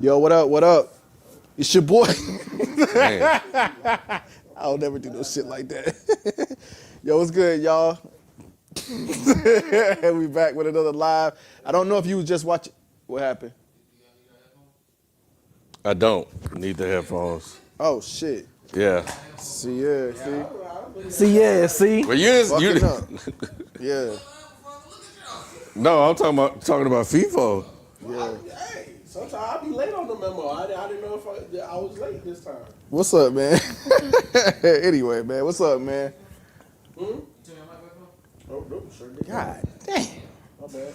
Yo, what up? What up? It's your boy. Man. I'll never do no shit like that. Yo, what's good, y'all? We back with another live. I don't know if you was just watching. What happened? I don't need the headphones. Oh shit. Yeah. See, yeah, see. Well, you Fucking up. Yeah, No, I'm talking about FIFA. yeah. Hey, sometimes I be late on the memo. I didn't know if I was late this time. What's up, man? Anyway, man, what's up, man? Oh, no, sure did. God damn. My bad.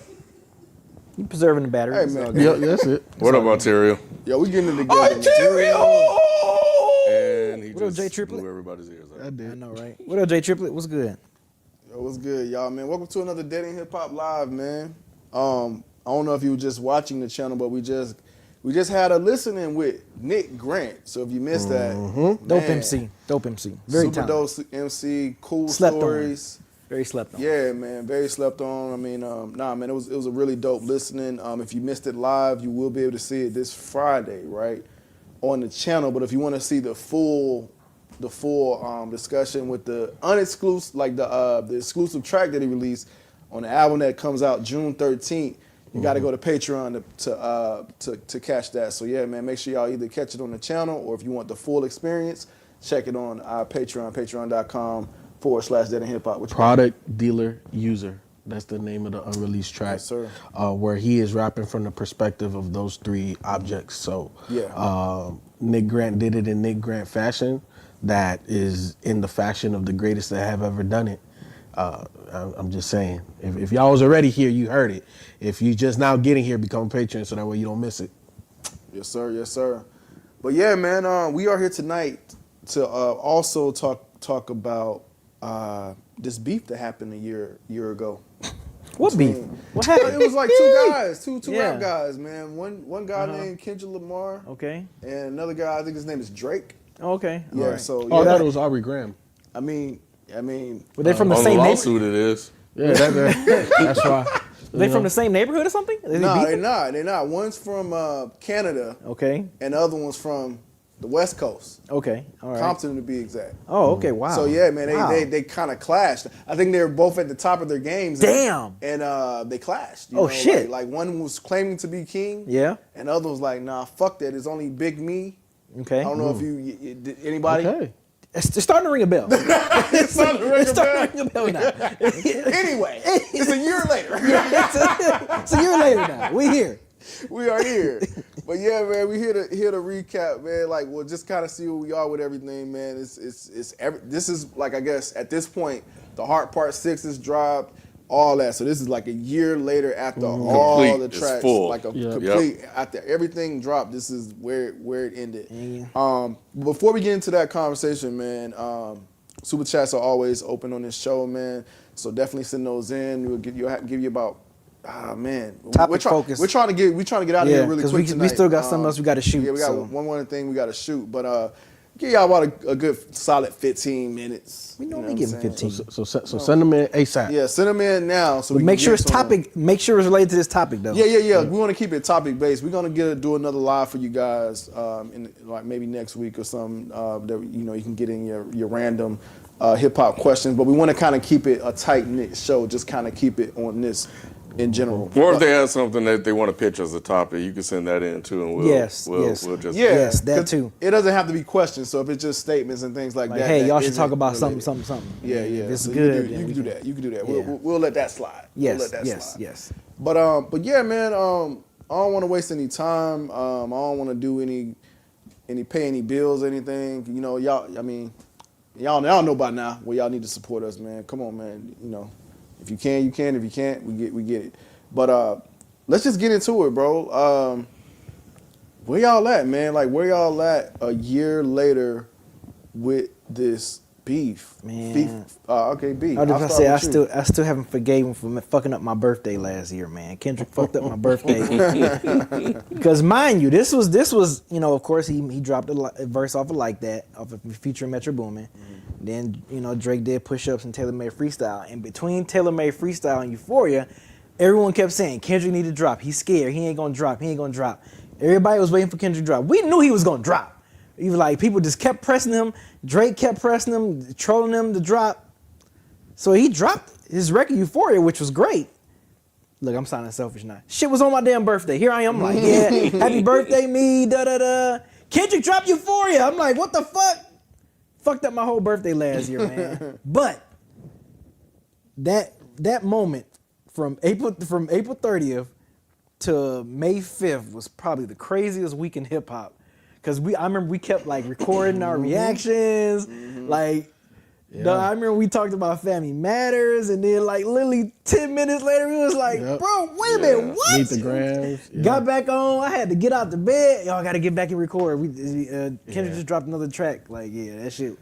You preserving the battery. Hey, It's man. all good. Yeah, that's it. What up, Ontario? Yo, we getting it together. And he What up, just Jay Triplet? blew everybody's ears out. I know, right? What up, J Triplet? What's good? Yo, what's good, y'all, man? Welcome to another Dead End Hip Hop Live, man. I don't know if you were just watching the channel, but we just had a listening with Nick Grant. So if you missed that, Dope man, MC. Dope MC. Very super talented. dope MC, cool Slept on. stories. Very slept on. Yeah, man, very slept on. I mean, man, it was a really dope listening. If you missed it live, you will be able to see it this Friday, right, on the channel. But if you want to see the full discussion with the unexclusive, like the exclusive track that he released on the album that comes out June 13th, you got to go to Patreon to catch that. So yeah, man, make sure y'all either catch it on the channel or if you want the full experience, check it on our Patreon, patreon.com/Dead End Hip Hop. Product Dealer User. That's the name of the unreleased track. Yes, sir. Where he is rapping from the perspective of those three objects. So Yeah. Nick Grant did it in Nick Grant fashion. That is in the fashion of the greatest that have ever done it. I'm just saying, if y'all was already here, you heard it. If you just now getting here, become a patron so that way you don't miss it. Yes, sir. Yes, sir. But yeah, man, we are here tonight to also talk about this beef that happened a year ago. What beef? What happened? It was like two guys, two Yeah. rap guys, man. One guy named Kendrick Lamar, Okay. and another guy, I think his name is Drake. Okay. Yeah, All right. so Oh, yeah. that was Aubrey Graham. I mean, Were they from the On the same neighborhood? lawsuit, it is. Yeah, that's why. Were they from the same neighborhood or something? Is he no, beefing? they're not. One's from Canada, Okay. and the other one's from the West Coast, Okay. All right. Compton to be exact. Oh, okay. Wow. So yeah, man, Wow. they kind of clashed. I think they were both at the top of their games. Damn. And they clashed. You Oh, know, shit. Like one was claiming to be king. Yeah. And the other was like, nah, fuck that. It's only Big Me. Okay. I don't know if did anybody. Okay. It's starting to ring a bell. It's starting to ring It's a bell. starting to ring a bell now. Anyway, it's a year later. It's a year later now. We here. We are here. But yeah, man, we here to recap, man. Like, we'll just kind of see where we are with everything, man. This is like, I guess at this point, the Heart Part 6 is dropped, all that. So this is like a year later after all Complete. the It's tracks, full. like a Yeah. complete after everything dropped. This is where it ended. Yeah. Before we get into that conversation, man, super chats are always open on this show, man. So definitely send those in. We'll give you about. Man, Topic focus. We're trying to get out of here really because quick we tonight. still got something else we got to shoot. Yeah, we got so. one more thing we got to shoot, but give y'all about a good solid 15 minutes. We normally what give I'm them saying? 15. So send them in ASAP. Yeah, send them in now. So But we make can sure get it's to 'em. topic. Make sure it's related to this topic though. Yeah. We want to keep it topic based. We're gonna do another live for you guys, in like maybe next week or something. That you can get in your random hip hop questions, but we want to kind of keep it a tight knit show. Just kind of keep it on this in general. Or if they have something that they want to pitch as a topic, you can send that in too, and we'll Yes. we'll just Yeah, Yes, that 'cause too. It doesn't have to be questions. So if it's just statements and things like Like, that, hey, that y'all should isn't talk about related. something. Yeah. If it's So good. You then can we do that. You can do that. Yeah. We'll let that slide. Yes. We'll let that Yes. slide. Yes. But yeah, man. I don't want to waste any time. I don't want to do pay any bills, or anything. You know, y'all. I mean, y'all know by now. Well, y'all need to support us, man. Come on, man. You know, if you can, you can. If you can't, we get it. But let's just get into it, bro. Where y'all at, man? Like, where y'all at a year later with this beef? Man. Beef. Okay, beef. I was I'll gonna start say with you. I still haven't forgave him for fucking up my birthday last year, man. Kendrick fucked up my birthday. Because mind you, this was of course he dropped a verse off of Like That off of featuring Metro Boomin. Then Drake did Push Ups and Taylor Made Freestyle. And between Taylor Made Freestyle and Euphoria, everyone kept saying Kendrick need to drop. He's scared. He ain't gonna drop. Everybody was waiting for Kendrick to drop. We knew he was gonna drop. He was like, people just kept pressing him. Drake kept pressing him, trolling him to drop. So he dropped his record Euphoria, which was great. Look, I'm sounding selfish now. Shit was on my damn birthday. Here I am, like, yeah, happy birthday, me, da-da-da. Kendrick dropped Euphoria. I'm like, what the fuck? Fucked up my whole birthday last year, man. But that moment from April 30th to May 5th was probably the craziest week in hip hop. Cause I remember we kept like recording our reactions, like. Yeah. I remember we talked about Family Matters, and then like literally 10 minutes later, we was like, bro, wait a minute, what? Meet the Grams. Yeah. Got back on. I had to get out the bed. Y'all got to get back and record. Kendrick just dropped another track. Like, yeah, that shit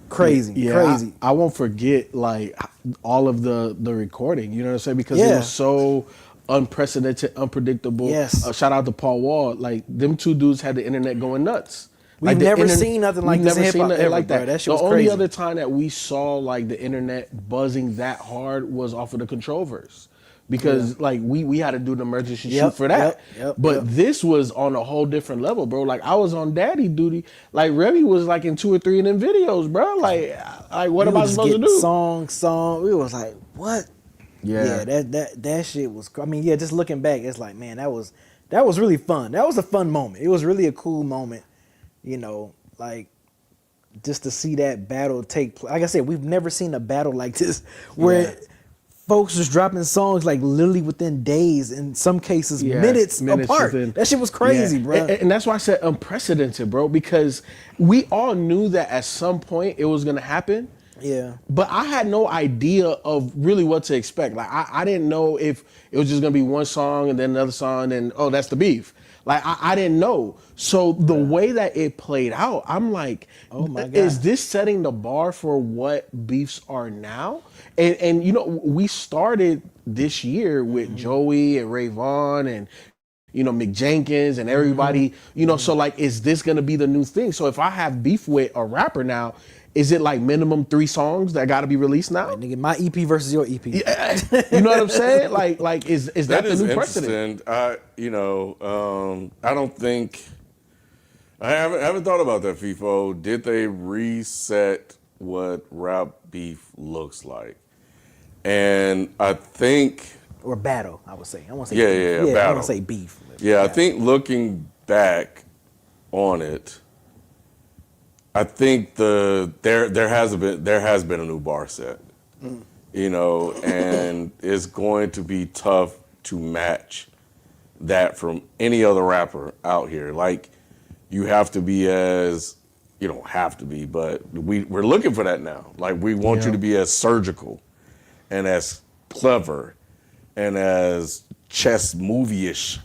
crazy, crazy. I won't forget like all of the recording. You know what I'm saying? Because it was so unprecedented, unpredictable. Yes. Shout out to Paul Wall. Like them two dudes had the internet going nuts. We've never seen nothing like this in hip-hop ever, like that. Bro. That shit the was only crazy. other time that we saw like the internet buzzing that hard was off of the Controllverse. Because like we had to do an emergency shoot for that. But this was on a whole different level, bro. Like I was on daddy duty. Like Remy was like in 2 or 3 of them videos, bro. Like what am I supposed to do? Song. We was like, what? Yeah. That shit was. I mean, yeah. Just looking back, it's like, man, that was really fun. That was a fun moment. It was really a cool moment. You know, like just to see that battle take place. Like I said, we've never seen a battle like this where folks just dropping songs like literally within days, in some cases minutes apart. That shit was crazy, bro. And that's why I said unprecedented, bro, because we all knew that at some point it was gonna happen. Yeah. But I had no idea of really what to expect. Like I didn't know if it was just gonna be one song and then another song and oh, that's the beef. Like I didn't know. So the way that it played out, I'm like, oh my God, is this setting the bar for what beefs are now? And you know, we started this year with Joey and Ray Vaughn and you know, Mick Jenkins and everybody, you know, so like, is this gonna be the new thing? So if I have beef with a rapper now, is it like minimum 3 songs that got to be released now? Right, nigga, my EP versus your EP. Yeah. You know what I'm saying? Like is that the new precedent? I don't think I haven't thought about that, FIFO. Did they reset what rap beef looks like? And I think or battle, I would say. I want to say beef. Yeah, battle. I want to say beef. Yeah, I think looking back on it, I think there has been a new bar set, you know, and it's going to be tough to match that from any other rapper out here. Like, you have to be as, you don't have to be, but we're looking for that now. Like, we want you to be as surgical and as clever and as chess movie-ish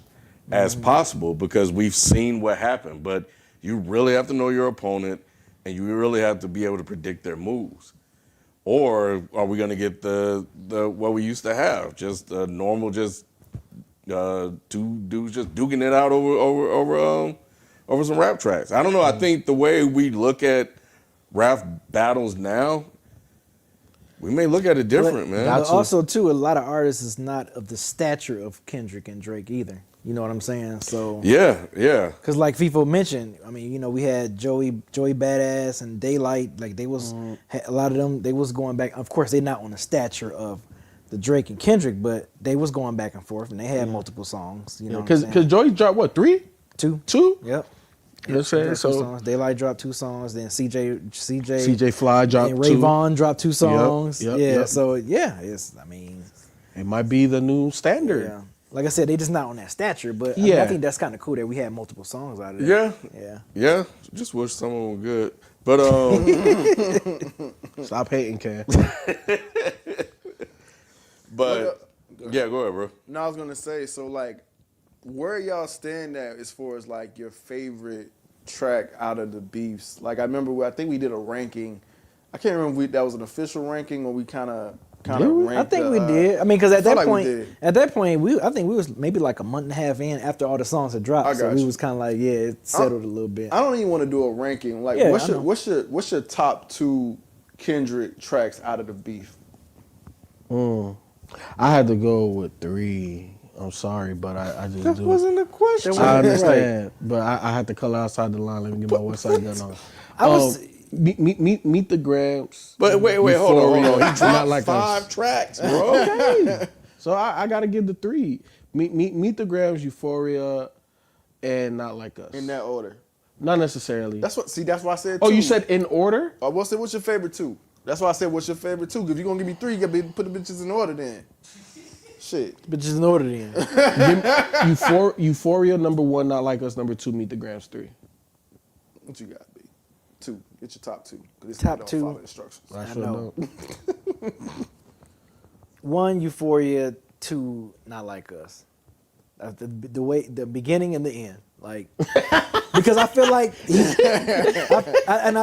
as possible, because we've seen what happened. But you really have to know your opponent, and you really have to be able to predict their moves. Or are we going to get the what we used to have, just a normal, just 2 dudes just duking it out over some rap tracks? I don't know. I think the way we look at rap battles now, we may look at it different, man. But also, too, a lot of artists is not of the stature of Kendrick and Drake either. You know what I'm saying? So yeah. Because like FIFO mentioned, I mean, you know, we had Joey Badass and Daylight. Like they was a lot of them. They was going back. Of course, they're not on the stature of the Drake and Kendrick, but they was going back and forth, and they had multiple songs. You know, because Joey dropped what, 3? 2. Yep. You know what I'm saying? So songs. Daylight dropped 2 songs. Then CJ Fly dropped 2. and Ray Vaughn dropped 2 songs. Yep. So it's. I mean, it might be the new standard. Yeah. Like I said, they just not on that stature, but I mean, I think that's kind of cool that we had multiple songs out of it. Yeah. Just wish some of them were good, but Stop hating, Cam. But yeah, go ahead, bro. No, I was gonna say, so like, where y'all stand at as far as like your favorite track out of the beefs? Like, I think we did a ranking. I can't remember if that was an official ranking or we kind of ranked. I think we did. I mean, because at that like point, I think we was maybe like a month and a half in after all the songs had dropped. So we was kind of like, it settled a little bit. I don't even want to do a ranking. Like, what's your top 2 Kendrick tracks out of the beef? I had to go with 3. I'm sorry, but I just That do. wasn't a question. I understand, but I had to color outside the line. Let me get my West Side gun on. I was- meet the Grams. But wait, hold on. He Euphoria, dropped Not Like 5 Us. tracks, bro. Okay. So I got to give the 3. Meet the Grams, Euphoria, and Not Like Us. In that order. Not necessarily. That's why I said. Oh, 2. you said in order? What's your favorite 2? That's why I said what's your favorite 2. Because if you're gonna give me 3, you gotta put the bitches in order then. Shit. Bitches in order then. Euphoria number 1, Not Like Us number 2, Meet the Grams 3. What you got, B? 2. Get your top 2. 'Cause this Top nigga don't 2. follow instructions. I sure know. don't. 1, Euphoria. 2, Not Like Us. The way, the beginning and the end, like, because I feel like, I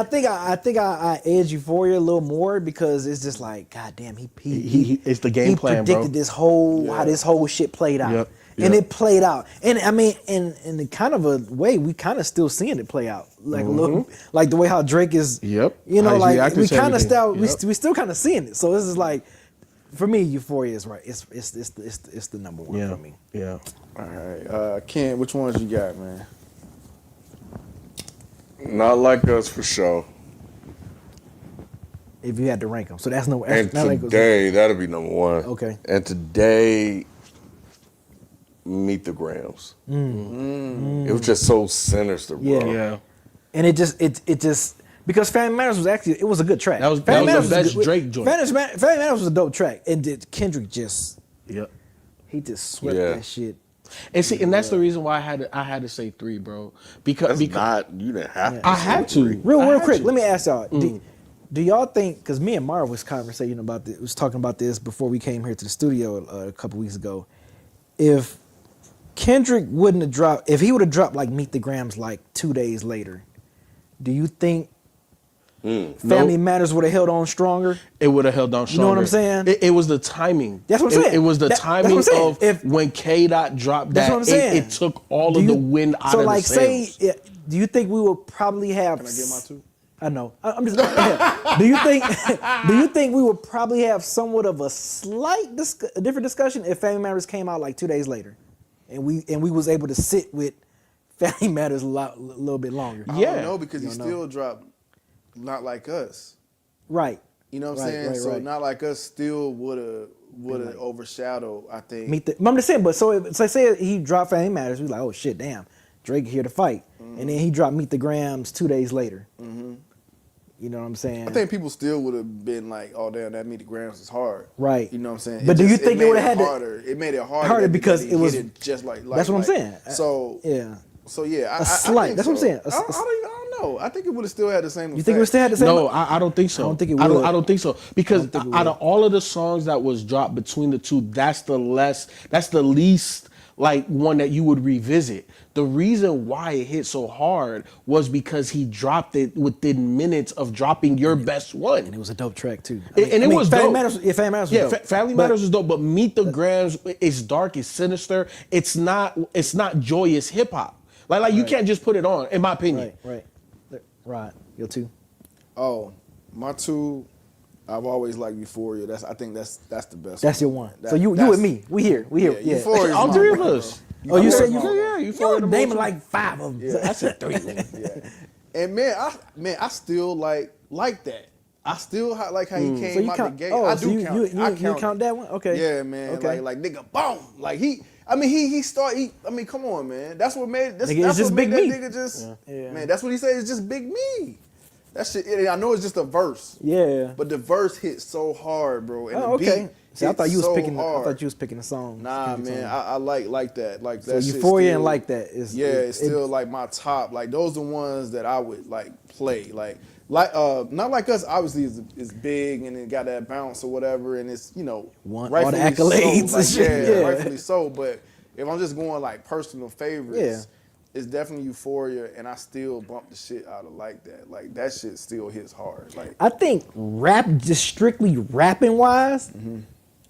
think I edge Euphoria a little more because it's just like, God damn, he It's the game plan, bro. predicted this whole how this whole shit played out, Yep, and yep. it played out, and I mean, in the kind of a way we kind of still seeing it play out, like a little, like the way how Drake is, Yep. you know, How he's like reacting we to kind of everything. still we still kind of seeing it, so this is like. For me, Euphoria is right. It's the number 1 Yeah. for me. Yeah. All right. Ken, which ones you got, man? Not Like Us for sure. If you had to rank them, so that's no. And not like today, that'll be number 1. Okay. And today, Meet the Grams. It was just so sinister, bro. Yeah. Yeah. and it just because Family Matters was actually it was a good track. That was Family the Matters best a good- Drake joint. Family Matters was a dope track, and Kendrick just Yep. he just swept Yeah. that shit. And see, and that's the reason why I had to say 3, bro. Because You didn't have to. I had to. Real I quick, had let to. me ask y'all: do y'all think? Because me and Mara was conversating about this, was talking about this before we came here to the studio a couple weeks ago. If Kendrick wouldn't have dropped, if he would have dropped like Meet the Grams like 2 days later, do you think Family Matters would have held on stronger? It would have held on You know what I'm stronger. saying? It was the timing. That's what I'm saying. It was the That's timing what I'm saying. of If- when K. Dot dropped That's that. what I'm saying. It took all Do of the you- wind out so of like the sails. say, do you think we will probably have? Can I get my 2? I know. I'm just. do you think? Do you think we would probably have somewhat of a slight a different discussion if Family Matters came out like 2 days later, and we was able to sit with Family Matters a little bit longer? I Yeah. don't know because he You don't still dropped Not Like Us. Right. You know what I'm Right, saying? right, So right. Not Like Us still would have overshadowed, I think. I'm just saying, but so say he dropped Family Matters, we like, oh shit, damn, Drake here to fight, and then he dropped Meet the Grams 2 days later. You know what I'm saying? I think people still would have been like, "Oh damn, that Meet the Grams is hard." Right. You know what I'm saying? But do you think it made would've had to- harder? It made it harder. Harder that because he it was- hit just like that's what I'm saying. So yeah. So yeah, A slight- think that's what I'm so. saying. I don't know. I think it would have still had the same. You think it would still had the same? No, I don't think so. I don't think it I would. don't think so because I don't think it out would. of all of the songs that was dropped between the two, that's the least like one that you would revisit. The reason why it hit so hard was because he dropped it within minutes of dropping your best one. And it was a dope track too. And it was Family dope. Matters, Family Matters was Yeah, dope. Family Matters was dope, but Meet the Grams is dark, it's sinister. It's not joyous hip hop. Like you can't just put it on, in my opinion. Right. Your 2. Oh, my 2. I've always liked Euphoria. I think that's the best. That's your 1. So you with me? We here. Yeah. Euphoria. is All my 3 of bro. us. Oh, you said Yeah, you Euphoria were number naming 2. like 5 of them. Yeah. I said 3. Yeah. And I still like that. I still like how he So came you out count? the gate. Oh, I so do you count. I you count that one? Okay. Yeah, man. Okay. Like nigga, boom. Like he started. I mean, come on, man. That's what made. That's, Nigga, it's that's just what made Big that Me. nigga just. Yeah. Man, that's what he said. It's just Big Me. That shit. I know it's just a verse. Yeah. But the verse hit so hard, bro. And Oh, the okay. beat See, I hit thought you was so picking. hard. I thought you was picking a song. Nah, Picking a man, song. I like that. Like So that. shit Euphoria still, and like that is. Yeah, it's still like my top. Like those the ones that I would like play. Like Not Like Us. Obviously, is big and it got that bounce or whatever, and it's All the rightfully accolades so. and shit, yeah. Rightfully so. But if I'm just going like personal favorites, Yeah. it's definitely Euphoria, and I still bump the shit out of Like That. Like that shit still hits hard. Like I think just strictly rapping wise,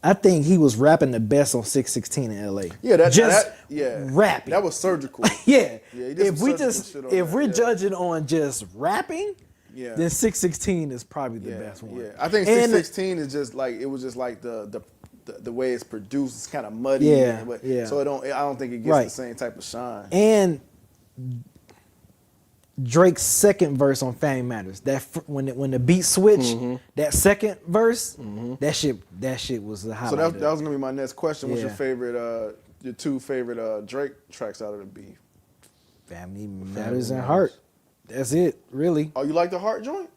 I think he was rapping the best on 616 in LA. yeah, just rapping. That was surgical. Yeah. Yeah, he did If some we surgical shit on if that, we're yeah. judging on just rapping, Yeah. then 616 is probably the Yeah, best one. yeah. I think And- 616 is just like it was just like the the way it's produced is kind of muddy. Yeah, but, yeah. So I don't think it gets Right. the same type of shine. And Drake's second verse on Family Matters, when the beat switched, that second verse, that shit was the So highlight. that was gonna be my next question. What's your Yeah. favorite? Your two favorite Drake tracks out of the beef? Family Matters and Heart. That's it, really. Oh, you like the Heart joint?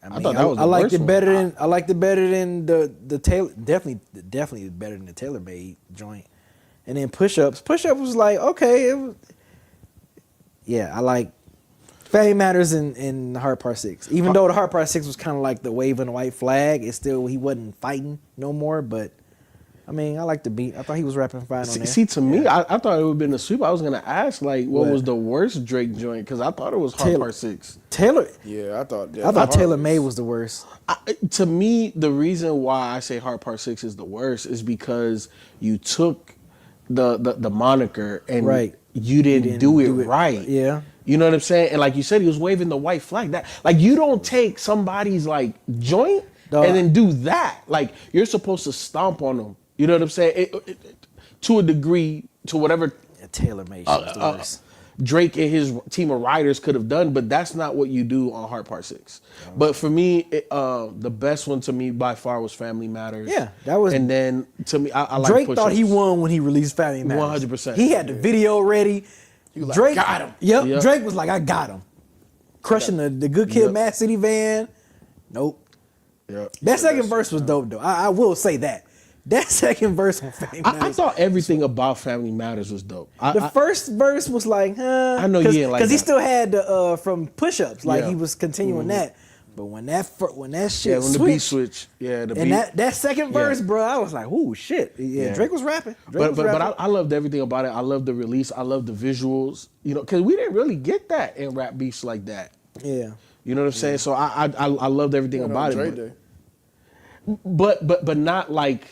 I mean, thought that was I the liked worst it one. better than I liked it better than the Taylor. Definitely better than the Taylor Made joint. And then Push Ups was like okay. It was, yeah, I like Family Matters and Heart Part 6. Even though the Heart Part 6 was kind of like the waving the white flag, it's still he wasn't fighting no more. But I mean, I like the beat. I thought he was rapping fine on there. See, to me, I thought it would have been a sweep. I was gonna ask like, what What? was the worst Drake joint? Because I thought it was Hard Taylor. Part 6. Taylor. Yeah, I thought. I thought Taylor Made was the worst. To me, the reason why I say Hard Part 6 is the worst is because you took the moniker and Right. you didn't do it right. Yeah. You know what I'm saying? And like you said, he was waving the white flag. That like you don't take somebody's like joint Dog. and then do that. Like you're supposed to stomp on them. You know what I'm saying? To a degree, to whatever Yeah, Taylor Made shit was the worst. Drake and his team of writers could have done, but that's not what you do on Hard Part 6. But for me, the best one to me by far was Family Matters. Yeah, that was- And then to me, I like Drake Push thought he Ups. won when he released Family Matters. 100%. He had the video ready. like, Drake got him. Yep, Yep. Drake was like, I got him. Crushing the Good Kid, Yep. Mad City van. Nope. Yep. That second verse was dope though. I will say that. That second verse on Family I Matters. thought everything about Family Matters was dope. The first verse was like, I know you didn't like because he that. still had the from Push Ups, like Yeah. he was continuing that. But when that shit yeah, when the switched, beat switch, yeah, the and beat. that second verse, Yeah. bro, I was like, "Ooh, shit!" Yeah, Yeah. Drake was rapping. But I loved everything about it. I loved the release. I loved the visuals. You know, because we didn't really get that in rap beefs like that. yeah. You know what I'm saying? So I loved everything about Dre it. Day. But not like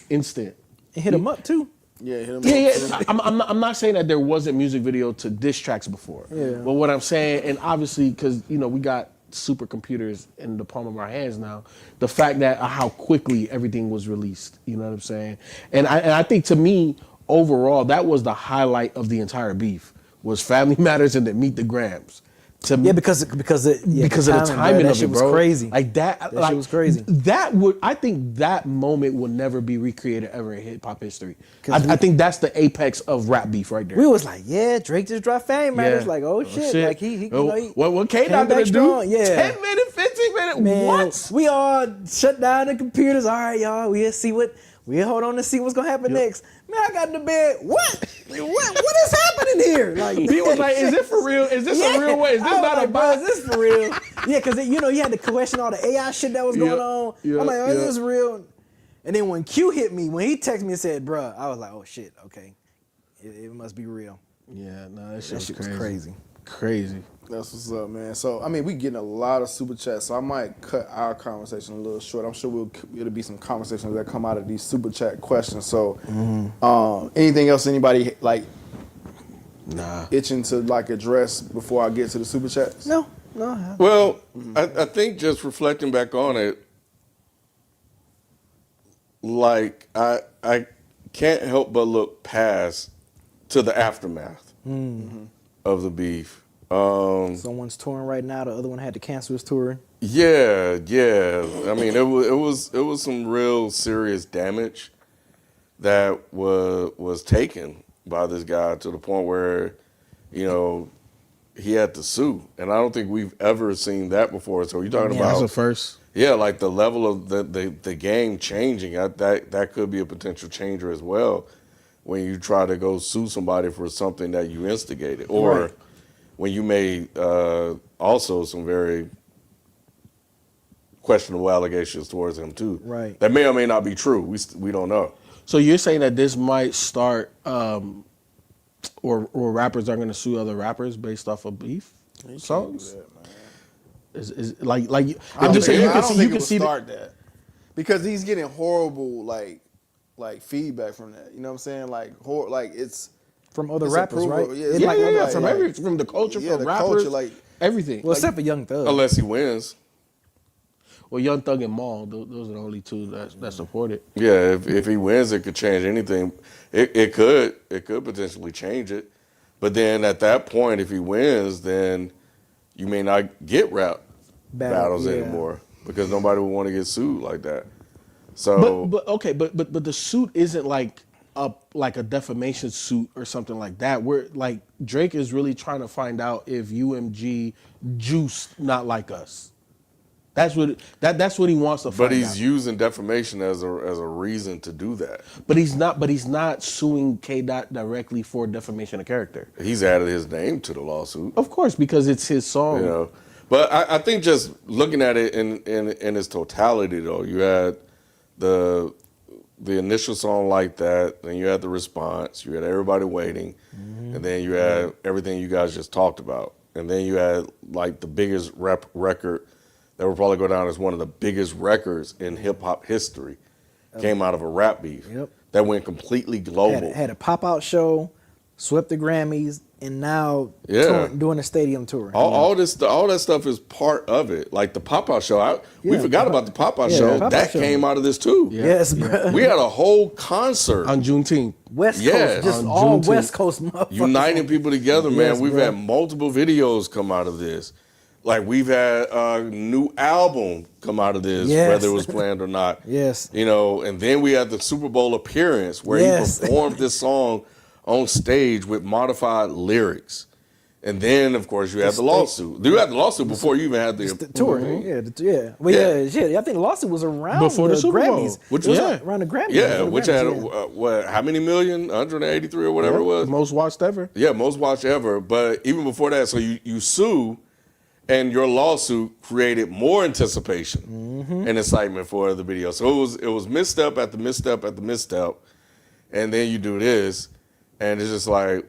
instant. And hit him up too. Yeah, hit him Yeah, up. yeah. I'm not saying that there wasn't music video to diss tracks before. Yeah. But what I'm saying, and obviously, because we got supercomputers in the palm of our hands now, the fact that how quickly everything was released. You know what I'm saying? And I think to me, overall, that was the highlight of the entire beef was Family Matters and then Meet the Grams. To me, Yeah, because of the timing that of shit it, bro. was crazy. Like that, That shit was crazy. I think that moment will never be recreated ever in hip hop history. 'Cause I think that's the apex of rap beef right there. We was like, yeah, Drake just dropped Family Matters. Like, oh shit, like he what K came not gonna back do? strong. Yeah. 10 minutes, 15 minutes. Man, What? we all shut down the computers. All right, y'all. We'll hold on to see what's gonna happen next. Man, I got in the bed. What is happening here? Like, People was like, is it for real? Is this a real way? Is this I was not like, a bro, bot? is this for real? Yeah, because you had to question all the AI shit that was going on. yeah, I'm like, oh, is yeah. this real? And then when Q hit me, when he texted me and said, bruh, I was like, oh shit, okay. It must be real. Yeah, no, that That shit was crazy. Crazy. That's what's up, man. So, I mean, we getting a lot of super chats, so I might cut our conversation a little short. I'm sure it'll be some conversations that come out of these super chat questions. So, anything else anybody like Nah. itching to like address before I get to the super chats? No. Well, I think just reflecting back on it, like I can't help but look past to the aftermath of the beef. Someone's touring right now. The other one had to cancel his tour. Yeah. I mean, it was some real serious damage that was taken by this guy to the point where, he had to sue, and I don't think we've ever seen that before. So you're talking That's about a first. yeah, like the level of the game changing. That could be a potential changer as well when you try to go sue somebody for something that you instigated, or Right. when you made also some very questionable allegations towards him too. Right. That may or may not be true. We don't know. So you're saying that this might start, or rappers are going to sue other rappers based off of beef songs? Is like I'm just saying I don't think you it can would see start that because he's getting horrible like feedback from that. You know what I'm saying? Like it's From other It's rappers, approval. right? Yeah, It's it's like- like- from the culture, yeah, from the rappers, culture, like everything. well, except for Young Thug. Unless he wins. Well, Young Thug and Maul, those are the only two that support it. Yeah, if he wins, it could change anything. It could potentially change it. But then at that point, if he wins, then you may not get rap battles anymore because nobody would want to get sued like that. So, But okay, but the suit isn't like a defamation suit or something like that. Where like Drake is really trying to find out if UMG juiced not like us. That's what he wants to find out. but he's using defamation as a reason to do that. But he's not suing K. Dot directly for defamation of character. He's added his name to the lawsuit. Of course, because it's his song. You know, but I think just looking at it in its totality, though, you had the initial song like that, then you had the response, you had everybody waiting, and then you had everything you guys just talked about, and then you had like the biggest rap record that will probably go down as one of the biggest records in hip hop history, came out of a rap beef that went completely global. Had a pop out show, swept the Grammys, and now doing a stadium tour. All that stuff is part of it. Like the pop out show, we forgot about the pop out show. That came out of this too. Yeah. Yes, bro. We had a whole concert On Juneteenth. West Yes. Coast, just On all Juneteenth. West Coast motherfuckers. uniting people together, man. Yes, We've bro. had multiple videos come out of this. Like we've had a new album come out of this, Yes. whether it was planned or not. Yes. You know, and then we had the Super Bowl appearance where Yes. he performed this song on stage with modified lyrics. And then, of course, you had the lawsuit. You had the lawsuit before you even had the tour. Yeah. Well, yeah. I think the lawsuit was around Before the Super Bowl. Grammys. Which It was was- around the Grammys. Yeah, For the which Grammys, had yeah. what? How many million? 183 or whatever it was. Most watched ever. Yeah, most watched ever. But even before that, so you sue, and your lawsuit created more anticipation and excitement for the video. So it was misstep after misstep after misstep, and then you do this, and it's just like,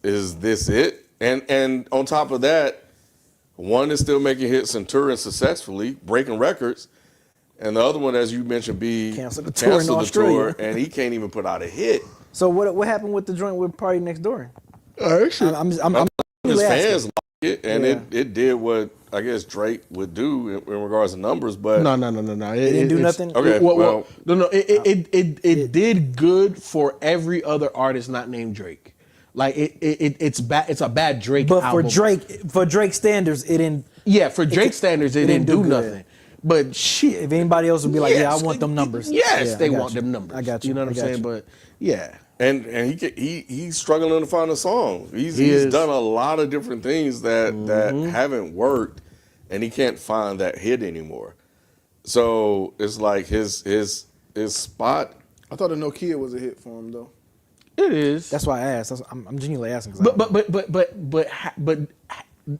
is this it? And on top of that, one is still making hits and touring successfully, breaking records, and the other one, as you mentioned, Canceled the tour in Australia. and he can't even put out a hit. So what happened with the joint with Party Next Door? I'm His really asking. fans liked it, and Yeah. it did what I guess Drake would do in regards to numbers, but No. It didn't do nothing. Okay, well- No. It did good for every other artist not named Drake. Like it's bad. It's a bad Drake. But album. for Drake standards, it didn't. yeah, for Drake standards, it didn't do good. nothing. But shit, If anybody else would be like, yes, yeah, I want them numbers. Yes, Yeah, they I got want you. them numbers. I got you. You know what I I'm got saying? you. But yeah, and he's struggling to find a song. He's is. done a lot of different things that haven't worked, and he can't find that hit anymore. So it's like his spot. I thought the Nokia was a hit for him though. it is. That's why I asked. I'm genuinely asking. 'Cause But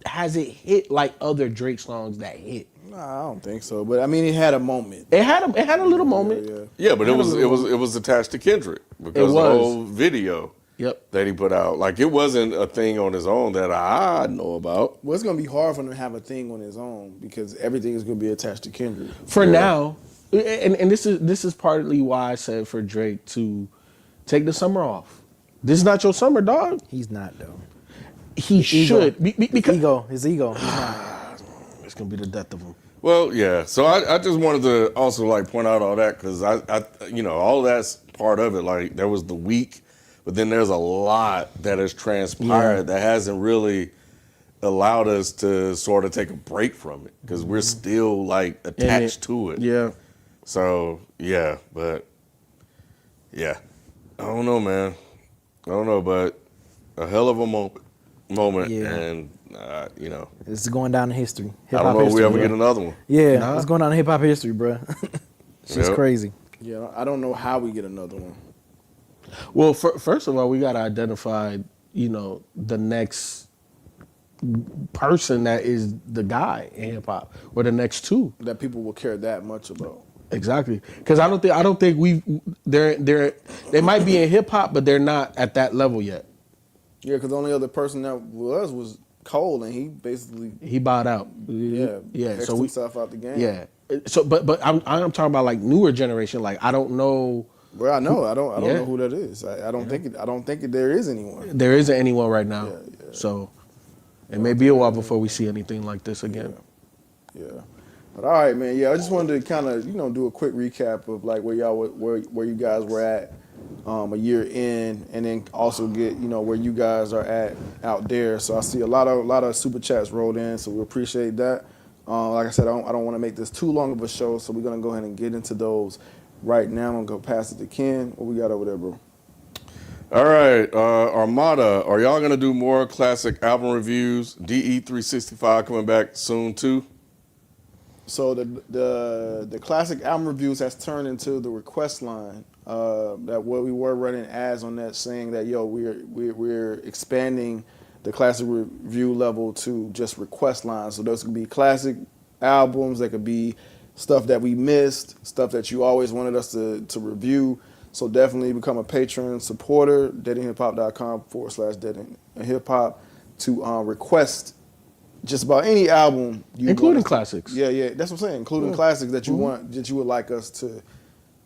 has it hit like other Drake songs that hit? Nah, I don't think so. But I mean, it had a moment. It had a little moment. Yeah. Yeah, but it was attached to Kendrick because It the was. whole video Yep. that he put out, like it wasn't a thing on his own that I know about. Well, it's gonna be hard for him to have a thing on his own because everything is gonna be attached to Kendrick. For now, and this is partly why I said for Drake to take the summer off. This is not your summer, dog. he's not though. He should because His ego. He's not. it's gonna be the death of him. Well, yeah. So I just wanted to also like point out all that because I all that's part of it. Like there was the week, but then there's a lot that has transpired that hasn't really allowed us to sort of take a break from it because we're still like attached to it. Yeah. So yeah, but yeah, I don't know, man. I don't know, but a hell of a moment, Yeah. and This is going down in history. I don't know if we history, ever bro. get another one. Yeah, Nah. it's going down in hip hop history, bro. Shit's Yep. crazy. Yeah, I don't know how we get another one. Well, first of all, we gotta identify, the next person that is the guy in hip hop, or the next two. That people will care that much about. Exactly, because I don't think they might be in hip hop, but they're not at that level yet. Yeah, because the only other person that was Cole, and he basically He bowed out. yeah So X'd himself out the game. yeah. So, but I'm talking about like newer generation. Like I don't know. Well, I know. I don't Yeah. know who that is. I don't think there is anyone. There isn't anyone right now. Yeah. So it may be a while before we see anything like this again. Yeah. But all right, man. Yeah, I just wanted to kind of do a quick recap of like where you guys were at a year in, and then also get where you guys are at out there. So I see a lot of super chats rolled in, so we appreciate that. Like I said, I don't want to make this too long of a show, so we're gonna go ahead and get into those right now. I'm gonna go pass it to Ken. What we got over there, bro? All right, Armada, are y'all gonna do more classic album reviews? DE365 coming back soon too. So the classic album reviews has turned into the request line. That what we were running ads on that, saying that we're expanding the classic review level to just request lines. So those could be classic albums, that could be stuff that we missed, stuff that you always wanted us to review. So definitely become a patron supporter, deadandhiphop.com/deadandhiphop to request just about any album, including classics. Yeah, that's what I'm saying, including classics that you would like us to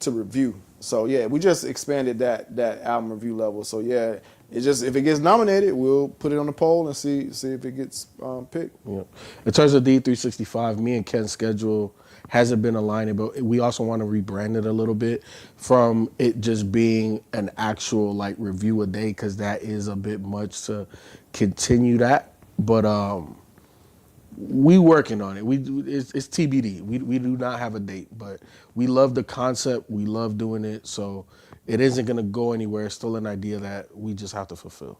review. So yeah, we just expanded that album review level. So yeah, it just, if it gets nominated, we'll put it on the poll and see if it gets picked. Yeah. In terms of D365, me and Ken's schedule hasn't been aligning, but we also want to rebrand it a little bit from it just being an actual like review a day, because that is a bit much to continue that. But we working on it. It's TBD. We do not have a date, but we love the concept. We love doing it. So it isn't going to go anywhere. It's still an idea that we just have to fulfill.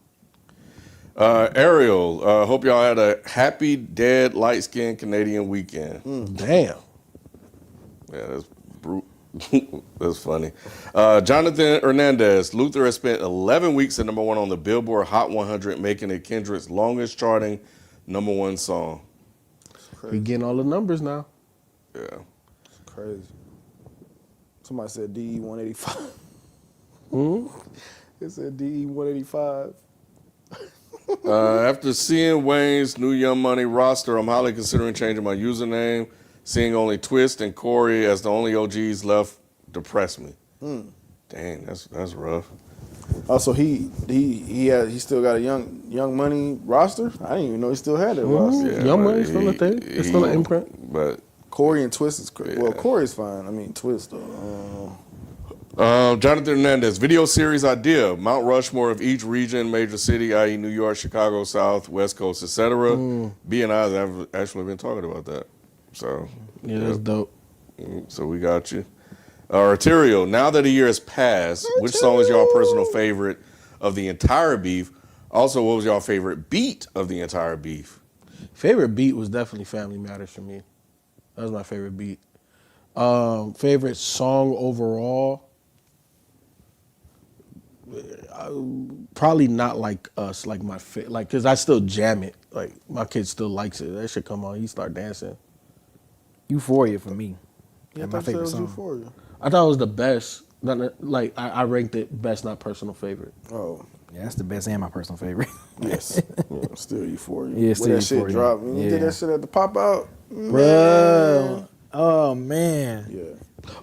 Ariel, hope y'all had a happy, dead, light-skinned Canadian weekend. Damn. Yeah, that's that's funny. Jonathan Hernandez, Luther has spent 11 weeks at #1 on the Billboard Hot 100, making it Kendrick's longest charting #1 song. We getting all the numbers now. Yeah. It's crazy. Somebody said DE 185. It said DE 185. After seeing Wayne's new Young Money roster, I'm highly considering changing my username. Seeing only Twist and Corey as the only OGs left depressed me. Dang, that's rough. Oh, so he still got a young Money roster? I didn't even know he still had that roster. Yeah, Young but Money's still a thing. It's still an imprint. But Corey and Twist is crazy. Yeah. Well, Corey's fine. I mean, Twist though. Jonathan Hernandez, video series idea: Mount Rushmore of each region, major city, i.e. New York, Chicago, South, West Coast, etc. B and I have actually been talking about that. So Yeah, that's dope. So we got you. Arterial, now that a year has passed, which song is y'all personal favorite of the entire beef? Also, what was y'all favorite beat of the entire beef? Favorite beat was definitely Family Matters for me. That was my favorite beat. Favorite song overall? Probably not Like Us, like my because I still jam it. Like my kid still likes it. That shit come on, he start dancing. Euphoria for me. Yeah, That's my favorite song. Euphoria. I thought it was the best. Like I ranked it best, not personal favorite. Oh, Yeah, that's the best and my personal favorite. yes. Still Euphoria. Yeah, still When that shit Euphoria. dropped. When you did Yeah. that shit at the pop out. Bro. Oh man. Yeah.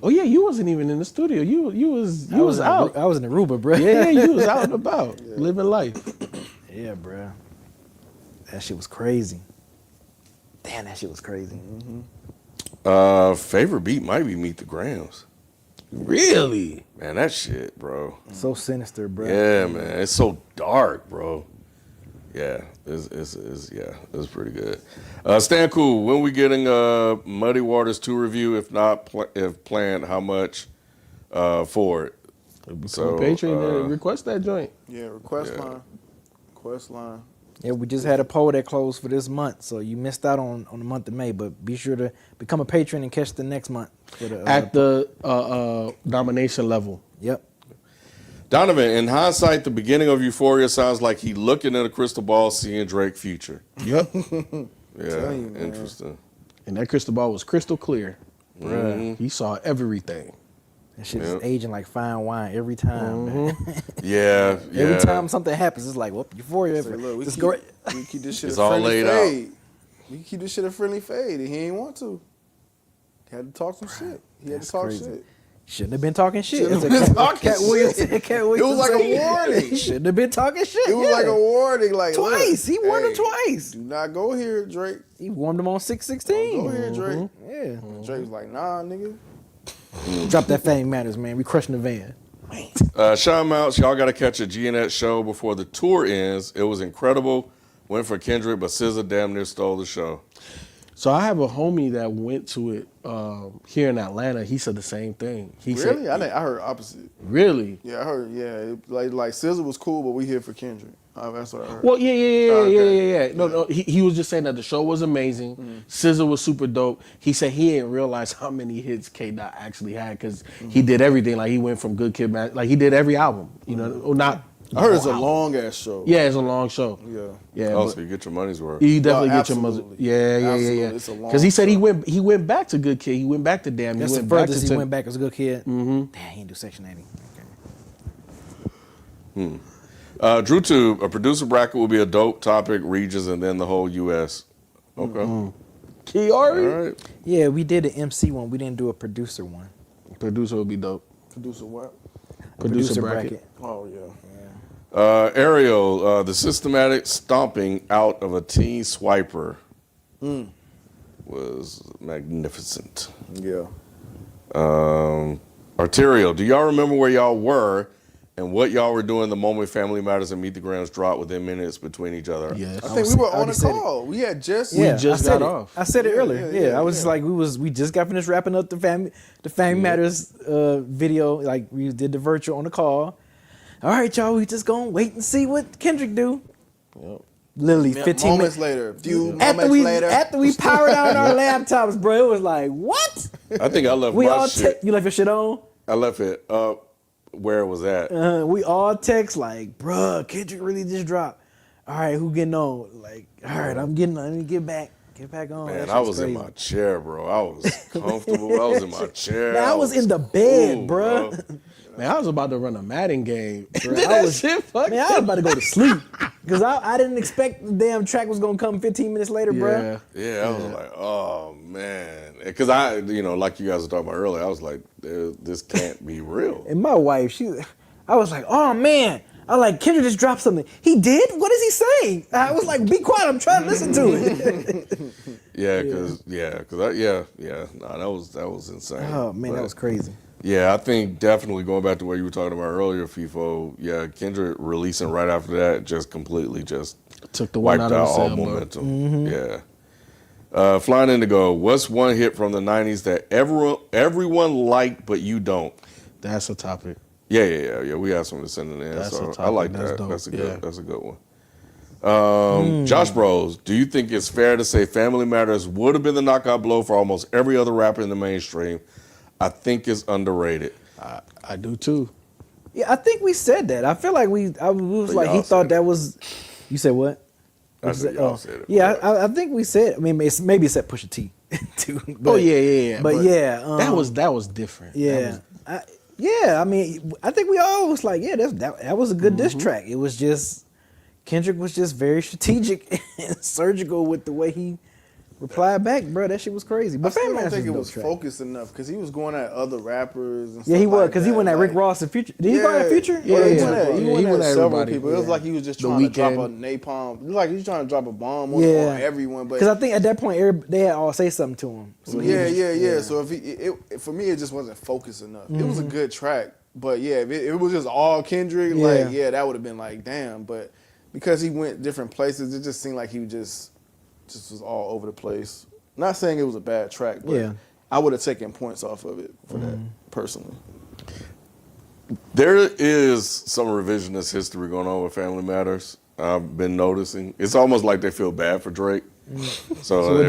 Oh yeah, you wasn't even in the studio. You was out. I was in Aruba, bro. Yeah, you was out and about, living life. Yeah, bro. That shit was crazy. Damn, that shit was crazy. Favorite beat might be Meet the Grams. Really? Man, that shit, bro. So sinister, bro. Yeah, man, it's so dark, bro. Yeah, it's pretty good. Stan Cool, when we getting Muddy Waters 2 review? If not, if planned, how much for it? So Patreon, request that joint. Yeah, request line. Yeah, we just had a poll that closed for this month, so you missed out on the month of May. But be sure to become a patron and catch the next month for the At the nomination level. Yep. Donovan, in hindsight, the beginning of Euphoria sounds like he looking at a crystal ball, seeing Drake future. Yep. Yeah, you, man. interesting. And that crystal ball was crystal clear. Mhm. He saw everything. That shit Yep. is aging like fine wine every time. Man. Yeah, yeah. Every time something happens, it's like, well, Euphoria. Say, look, we It's keep, great. we keep this shit It's a all friendly laid out. fade. We keep this shit a friendly fade, and he ain't want to. He had to talk some shit. He had That's to talk crazy. shit. Shouldn't have been talking shit. Shouldn't That's have a been Cat- talking Cat Williams- shit. Cat It was Williams like a saying, warning. He shouldn't have been talking shit. It was like a warning, like Twice. look, He warned him hey, twice. Do not go here, Drake. He warned him on Don't 616. go here, Drake. Yeah. Drake was like, nah, nigga. Drop that Family Matters, man. We crushing the van. Sean Mounts, y'all got to catch a GNet show before the tour ends. It was incredible. Went for Kendrick, but SZA damn near stole the show. So I have a homie that went to it here in Atlanta. He said the same thing. He Really? said, I heard opposite. really? Yeah, I heard. Yeah, like SZA was cool, but we here for Kendrick. That's what I heard. Well, yeah. Okay. No. He was just saying that the show was amazing. SZA was super dope. He said he didn't realize how many hits K Dot actually had because he did everything. Like he went from Good Kid, Mad, like he did every album. You know, or not. I heard it's a album. long ass show. Yeah, it's a long show. Yeah. Yeah. Oh, but so you get your money's worth. you definitely No, get your mother. absolutely. Yeah. Absolutely. It's a long Because he said show. he went back to Good Kid. He went back to Damn. That's he the went back furthest to he 10. went back as a good kid. Damn, he didn't do Section 80. Drew Tube, a producer bracket will be a dope topic, regions, and then the whole U.S. Okay. All Kiari? right. Yeah, we did an MC one. We didn't do a producer one. Producer would be dope. Producer what? Producer bracket. Oh yeah. Ariel, the systematic stomping out of a teen swiper was magnificent. Yeah. Arterial, do y'all remember where y'all were and what y'all were doing the moment Family Matters and Meet the Grams dropped within minutes between each other? Yes. I think we were on already a said call. We had just. Yeah. just I said got it. off. I said it Yeah, earlier. yeah, Yeah, yeah, I was yeah. like, we just got finished wrapping up the Family Matters video. Like we did the virtual on the call. All right, y'all, we just gonna wait and see what Kendrick do. Literally 15 moments minutes later. Few after moments later. after we powered down our laptops, bro. It was like, what? I think I left We my all shit. you left your shit on. I left it up where it was at. We all text like, bruh, Kendrick really just dropped. All right, who getting on? Like, all right, let me get back on. Man, That I shit's was in crazy. my chair, bro. I was comfortable. I was in my chair. Man, I was in the bed, cool, bruh. Man, I was about to run a Madden game. Bruh, Did I that was- shit fuck Man, I was about to go to sleep because I didn't expect the damn track was gonna come 15 minutes later, bruh. Yeah. Yeah, I was like, oh man, because I, like you guys were talking about earlier, I was like, this can't be real. And my wife, I was like, oh man, I like Kendrick just dropped something. He did? What is he saying? I was like, be quiet, I'm trying to listen to it. Yeah, because that was insane. Oh man, But, that was crazy. Yeah, I think definitely going back to what you were talking about earlier, FIFO. Yeah, Kendrick releasing right after that just completely just Took the one wiped out out of the all sailboat. momentum. Mm-hmm. Yeah. Flying Indigo, what's one hit from the '90s that everyone liked but you don't? That's a topic. Yeah. We have someone to send it in, That's a so I topic. like That's that. dope. That's a good. Yeah. That's a good one. Josh Bros, do you think it's fair to say Family Matters would have been the knockout blow for almost every other rapper in the mainstream? I think it's underrated. I do too. Yeah, I think we said that. I feel like we was But like y'all he thought said that was. You said what? I said y'all said it. Yeah, I think we said. I mean, maybe it said Pusha T too. But, Oh yeah. But yeah, that was different. Yeah, I mean, I think we all was like, yeah, that was a good diss track. It was just Kendrick was just very strategic and surgical with the way he replied back, bro. That shit was crazy. I But still Family don't Matters think it a dope was track. focused enough because he was going at other rappers. And Yeah, he stuff was like because he that. went at Rick Like, Ross and Future. Did he go at Future? Yeah, Or he yeah. went at, he Yeah, went he went at at several everybody. people. It was like he was just The trying to drop a Weeknd. napalm. It was like he was trying to drop a bomb on, Yeah. on everyone. But Because I think at that point they had all say something to him. So he was- yeah. So if for me, it just wasn't focused enough. It was a good track, but yeah, if it was just all Kendrick, that would have been like, damn. But because he went different places, it just seemed like he just was all over the place. Not saying it was a bad track, but Yeah. I would have taken points off of it for that personally. There is some revisionist history going on with Family Matters. I've been noticing. It's almost like they feel bad for Drake. So what they're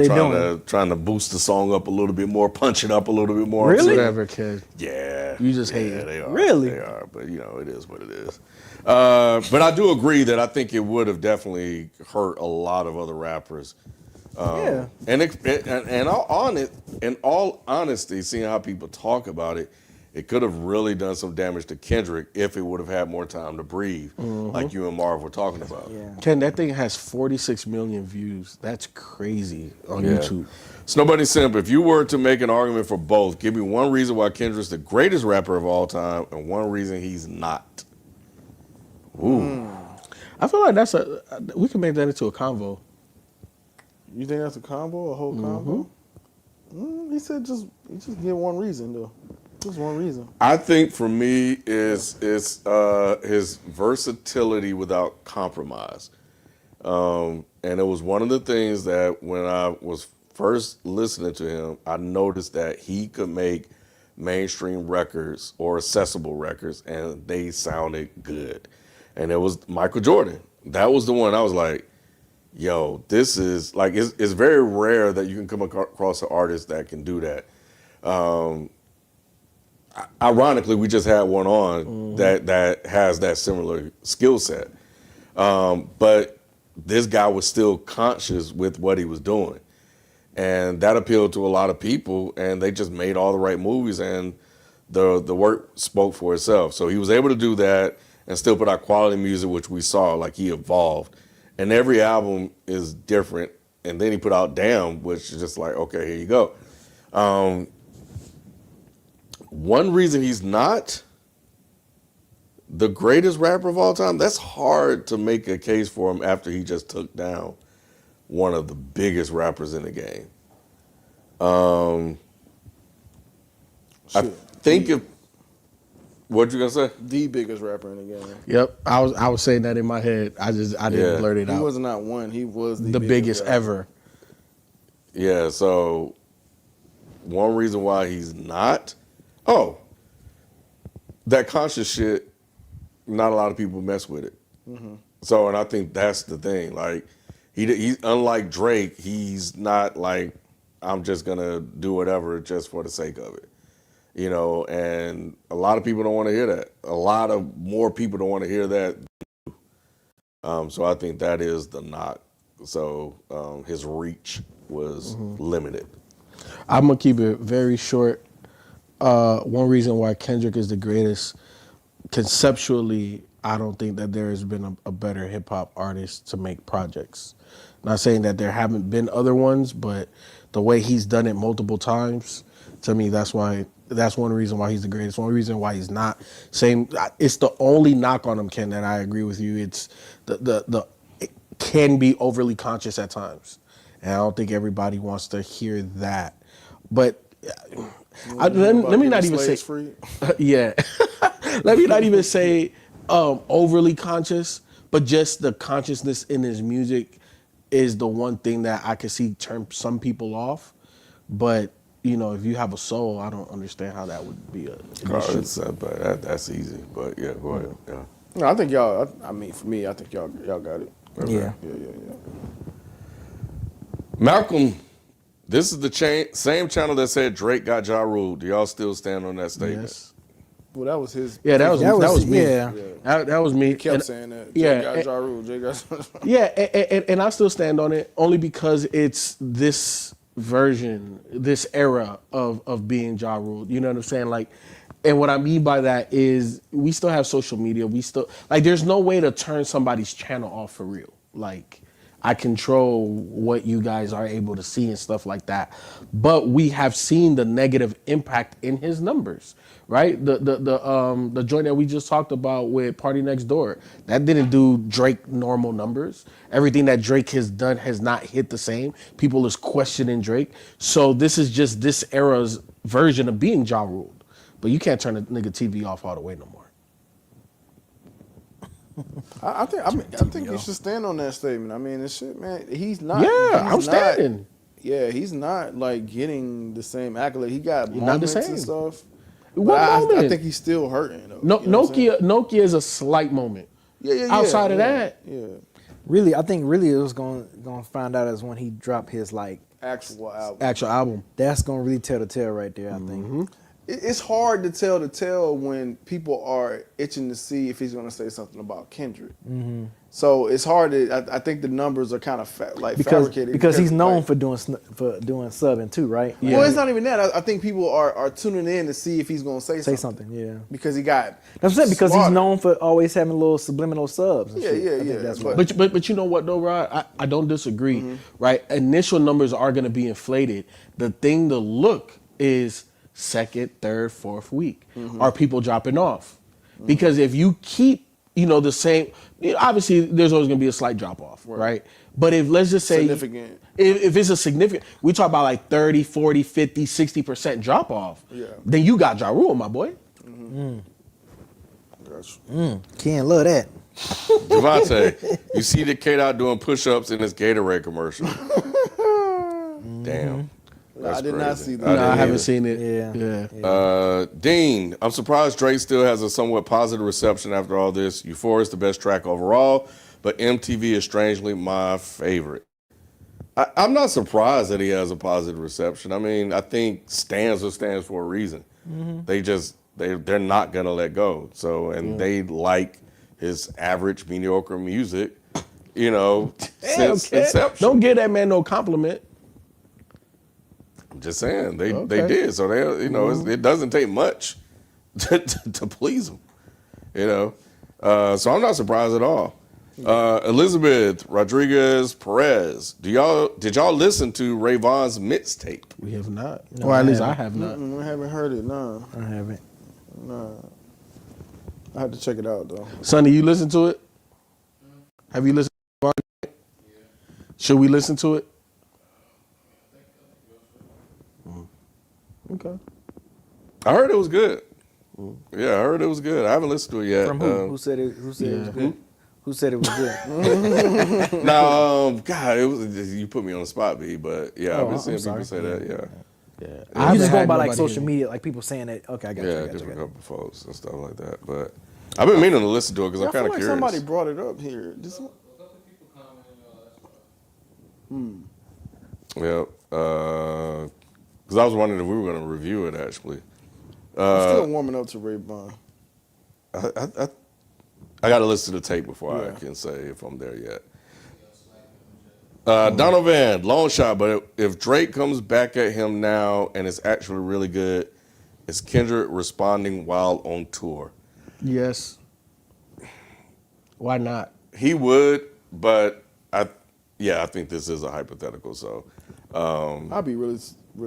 they trying to boost the song up a little bit more, punch it up a little bit more. Really? Whatever, kid. Yeah. You just hate it. They are. Really? They are. But, it is what it is. But I do agree that I think it would have definitely hurt a lot of other rappers. Yeah. And in all honesty, seeing how people talk about it, it could have really done some damage to Kendrick if it would have had more time to breathe, like you and Marv were talking about. Yeah. Ken, that thing has 46 million views. That's crazy on YouTube. Snowbunny Simp, if you were to make an argument for both, give me one reason why Kendrick's the greatest rapper of all time and one reason he's not. Ooh. I feel like we can make that into a convo. You think that's a combo, a whole combo? He said just give one reason though. Just one reason. I think for me is his versatility without compromise. And it was one of the things that when I was first listening to him, I noticed that he could make mainstream records or accessible records and they sounded good. And it was Michael Jordan. That was the one I was like, yo, this is like, it's very rare that you can come across an artist that can do that. Ironically, we just had one on that has that similar skill set. But this guy was still conscious with what he was doing. And that appealed to a lot of people, and they just made all the right movies, and the work spoke for itself. So he was able to do that and still put out quality music, which we saw, like he evolved. And every album is different. And then he put out Damn, which is just like, okay, here you go. One reason he's not the greatest rapper of all time, that's hard to make a case for him after he just took down one of the biggest rappers in the game. I think if, what you gonna say? The biggest rapper in the game. Yep, I was saying that in my head. I didn't blurt it out. He was not one. He was the biggest rapper. ever. Yeah, so one reason why he's not, that conscious shit, not a lot of people mess with it. So, and I think that's the thing. Like, he's unlike Drake, he's not like, I'm just gonna do whatever just for the sake of it. You know, and a lot of people don't want to hear that. A lot of more people don't want to hear that. So I think that is the knock. So his reach was limited. I'm gonna keep it very short. One reason why Kendrick is the greatest, conceptually, I don't think that there has been a better hip hop artist to make projects. Not saying that there haven't been other ones, but the way he's done it multiple times, to me, that's one reason why he's the greatest. One reason why he's not. It's the only knock on him, Ken, that I agree with you. It's it can be overly conscious at times, and I don't think everybody wants to hear that. But let me not even say free. yeah. Let me not even say overly conscious, but just the consciousness in his music is the one thing that I could see turn some people off. But you know, if you have a soul, I don't understand how that would be an issue. But that's easy. But yeah, go ahead. Yeah. No, I think y'all. I mean, for me, I think y'all got it. Okay. Yeah. Yeah. Malcolm, this is the same channel that said Drake got Ja Rule. Do y'all still stand on that statement? Yes. Well, that was his. Yeah, that was me. Yeah. That was me. He kept saying that. Yeah, Jay got Ja Rule. Jay got. Yeah, and I still stand on it only because it's this version, this era of being Ja Rule. You know what I'm saying? Like, and what I mean by that is we still have social media. We still, like, there's no way to turn somebody's channel off for real. Like, I control what you guys are able to see and stuff like that. But we have seen the negative impact in his numbers, right? The joint that we just talked about with Party Next Door, that didn't do Drake normal numbers. Everything that Drake has done has not hit the same. People is questioning Drake. So this is just this era's version of being Ja Rule. But you can't turn a nigga TV off all the way no more. I think you should stand on that statement. I mean, this shit, man. He's not. Yeah, I'm standing. Yeah, he's not like getting the same accolade. He got Not the moments same. and stuff. What But moment? I think he's still hurting though. No, You know what I'm saying? Nokia is a slight moment. Yeah. Outside of that, yeah. Really, I think it was going to find out is when he dropped his like Actual album. actual album. that's going to really tell the tale right there. I think. It's hard to tell when people are itching to see if he's going to say something about Kendrick. So it's hard to. I think the numbers are kind of fabricated because he's known like, for doing subbing too, right? Well, it's not even that. I think people are tuning in to see if he's gonna say something. Yeah. Because he got. That's it. Because he's slaughtered. known for always having little subliminal subs. And Yeah, shit. yeah, I think yeah. That's But- what. But you know what though, Rod? I don't disagree. Right? Initial numbers are going to be inflated. The thing to look is second, third, fourth week. Are people dropping off? Because if you keep the same, obviously there's always going to be a slight drop off, right? But if let's just say Significant. if it's a significant, we talk about like 30, 40, 50, 60% drop off, then you got Ja Rule, my boy. Gotcha. Can't love that. Javante, you see the kid out doing push-ups in this Gatorade commercial. Damn. That's I did not crazy. see that. No, I didn't haven't either. seen it. Yeah. Dean, I'm surprised Drake still has a somewhat positive reception after all this. Euphoria is the best track overall, but MTV is strangely my favorite. I'm not surprised that he has a positive reception. I mean, I think stands for a reason. They're not gonna let go. So, and they like his average, mediocre music, since inception. Don't give that man no compliment. I'm just saying they Okay. did. So it doesn't take much to please him, So I'm not surprised at all. Elizabeth Rodriguez Perez, did y'all listen to Ray Vaughn's mixtape? We have not. No, or at I least I haven't. have not. I haven't heard it. No, I haven't. I have to check it out though. Sonny, you listen to it? Have you listened to it? Should we listen to it? Okay. I heard it was good. Yeah, I heard it was good. I haven't listened to it yet. From who? Who said it? Who said it was good? Who said it was good? No, God, you put me on the spot, B. But yeah, I've been seeing people say that. Yeah, I You just haven't going had by like nobody social hear media, like people saying that. Okay, I got you. I got you. different couple folks and stuff like that. But I've been meaning to listen to it because I'm I feel kind of like curious. somebody brought it up here. Yeah, because I was wondering if we were going to review it actually. I'm still warming up to Ray Vaughn. I got to listen to the tape before I Yeah. can say if I'm there yet. Donovan, long shot, but if Drake comes back at him now and it's actually really good, is Kendrick responding while on tour? Yes. Why not? He would, but I think this is a hypothetical. So, I'd be really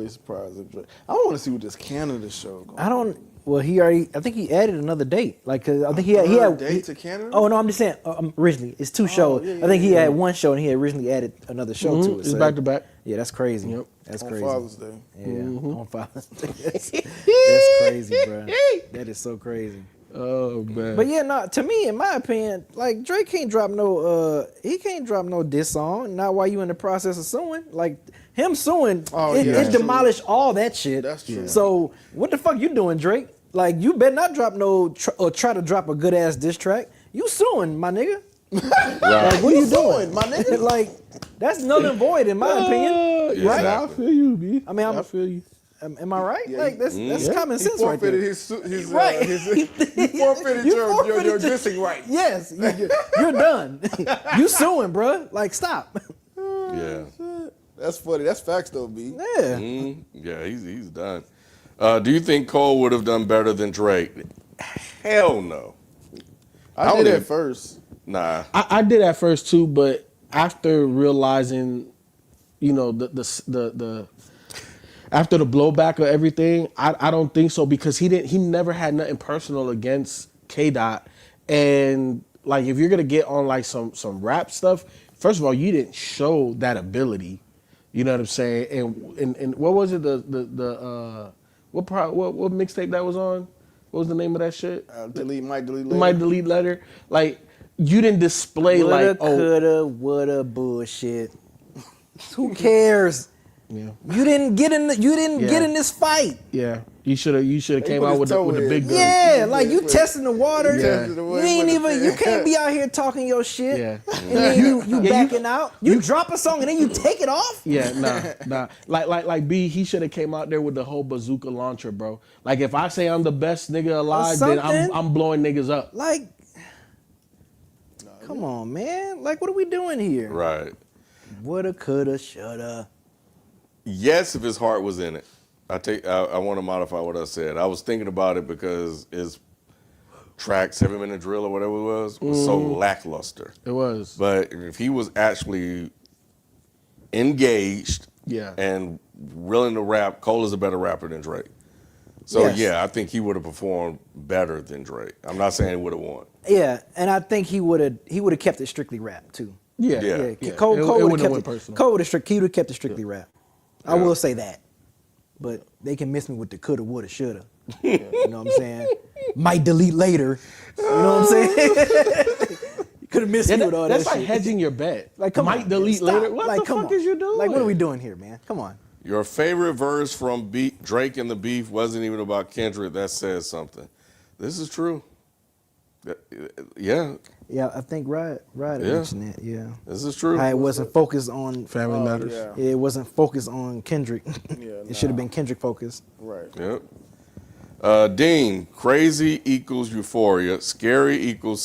surprised if Drake. I want to see what this Canada show. Going I don't. Well, I think he added another date. Like, 'cause I think he Third had date to Canada? Oh no, I'm just saying. Originally, it's two shows. yeah, I think he yeah. had one show and he had originally added another show to it. It's back to back. Yeah, that's crazy. Yep. That's on crazy. Father's Day. Yeah, on Father's Day. That's crazy, bro. That is so crazy. Oh man. But yeah, no. To me, in my opinion, like Drake can't drop no. He can't drop no diss song. Not while you in the process of suing. Like him suing, Oh, it yeah, that's demolished all that shit. That's true. So what the fuck you doing, Drake? Like you better not drop no or try to drop a good ass diss track. You suing, my nigga. Like what are you doing, my nigga? Like that's null and void in my opinion. Yeah, Right? I feel you, B. I mean, I feel you. Am I right? Yeah, Like that's common He sense right there. forfeited his Right. he forfeited You your forfeited dissing right. Yes, you're done. You suing, bruh. Like stop. yeah, That's funny. That's facts though, B. Yeah. yeah, he's done. Do you think Cole would have done better than Drake? Hell no. I don't did even- at first. Nah. I did at first too, but after realizing, the after the blowback of everything, I don't think so because he never had nothing personal against K Dot, and like if you're gonna get on like some rap stuff, first of all you didn't show that ability, you know what I'm saying? And what was it what mixtape that was on? What was the name of that shit? Might delete later. My delete letter. Like you didn't display Woulda, like coulda, woulda, bullshit. Who cares? Yeah. You didn't get in. You didn't Yeah. get in this fight. Yeah, you should have came put out his with toe the in. big gun. Yeah, like you testing the water. Yeah. You ain't even. You can't be out here talking your shit. Yeah. And then you backing out. You drop a song and then you take it off. Yeah, nah. Like B, he should have came out there with the whole bazooka launcher, bro. Like if I say I'm the best nigga alive, then something. I'm blowing niggas up. Like, Come on, man. Like, what are we doing here? Right. Woulda, coulda, shoulda. Yes, if his heart was in it. I want to modify what I said. I was thinking about it because his track, 7-minute drill or whatever it was so lackluster. It was. But if he was actually engaged Yeah. and willing to rap, Cole is a better rapper than Drake. So, Yes. yeah, I think he would have performed better than Drake. I'm not saying he would have won. Yeah, and I think he would have kept it strictly rap too. Yeah. Yeah. Yeah, Cole It would wouldn't have went kept it. personal. Cole would have kept it strictly rap. I Yeah. will say that, but they can miss me with the coulda, woulda, shoulda. You know what I'm saying? Might delete later. You know what I'm saying? You could have missed me with all That's that like shit. hedging your bet. Like, come Might on, delete stop. later. What Like, the come fuck on. is you doing? Like, what are we doing here, man? Come on. Your favorite verse from Drake and the Beef wasn't even about Kendrick. That says something. This is true. Yeah, Yeah, I think Rod Yeah. mentioned that. Yeah, this is true. how it wasn't focused on Family matters. Yeah. It wasn't focused on Kendrick. Yeah, It should have been Kendrick focused. Right. Yep. Dean, crazy equals euphoria. Scary equals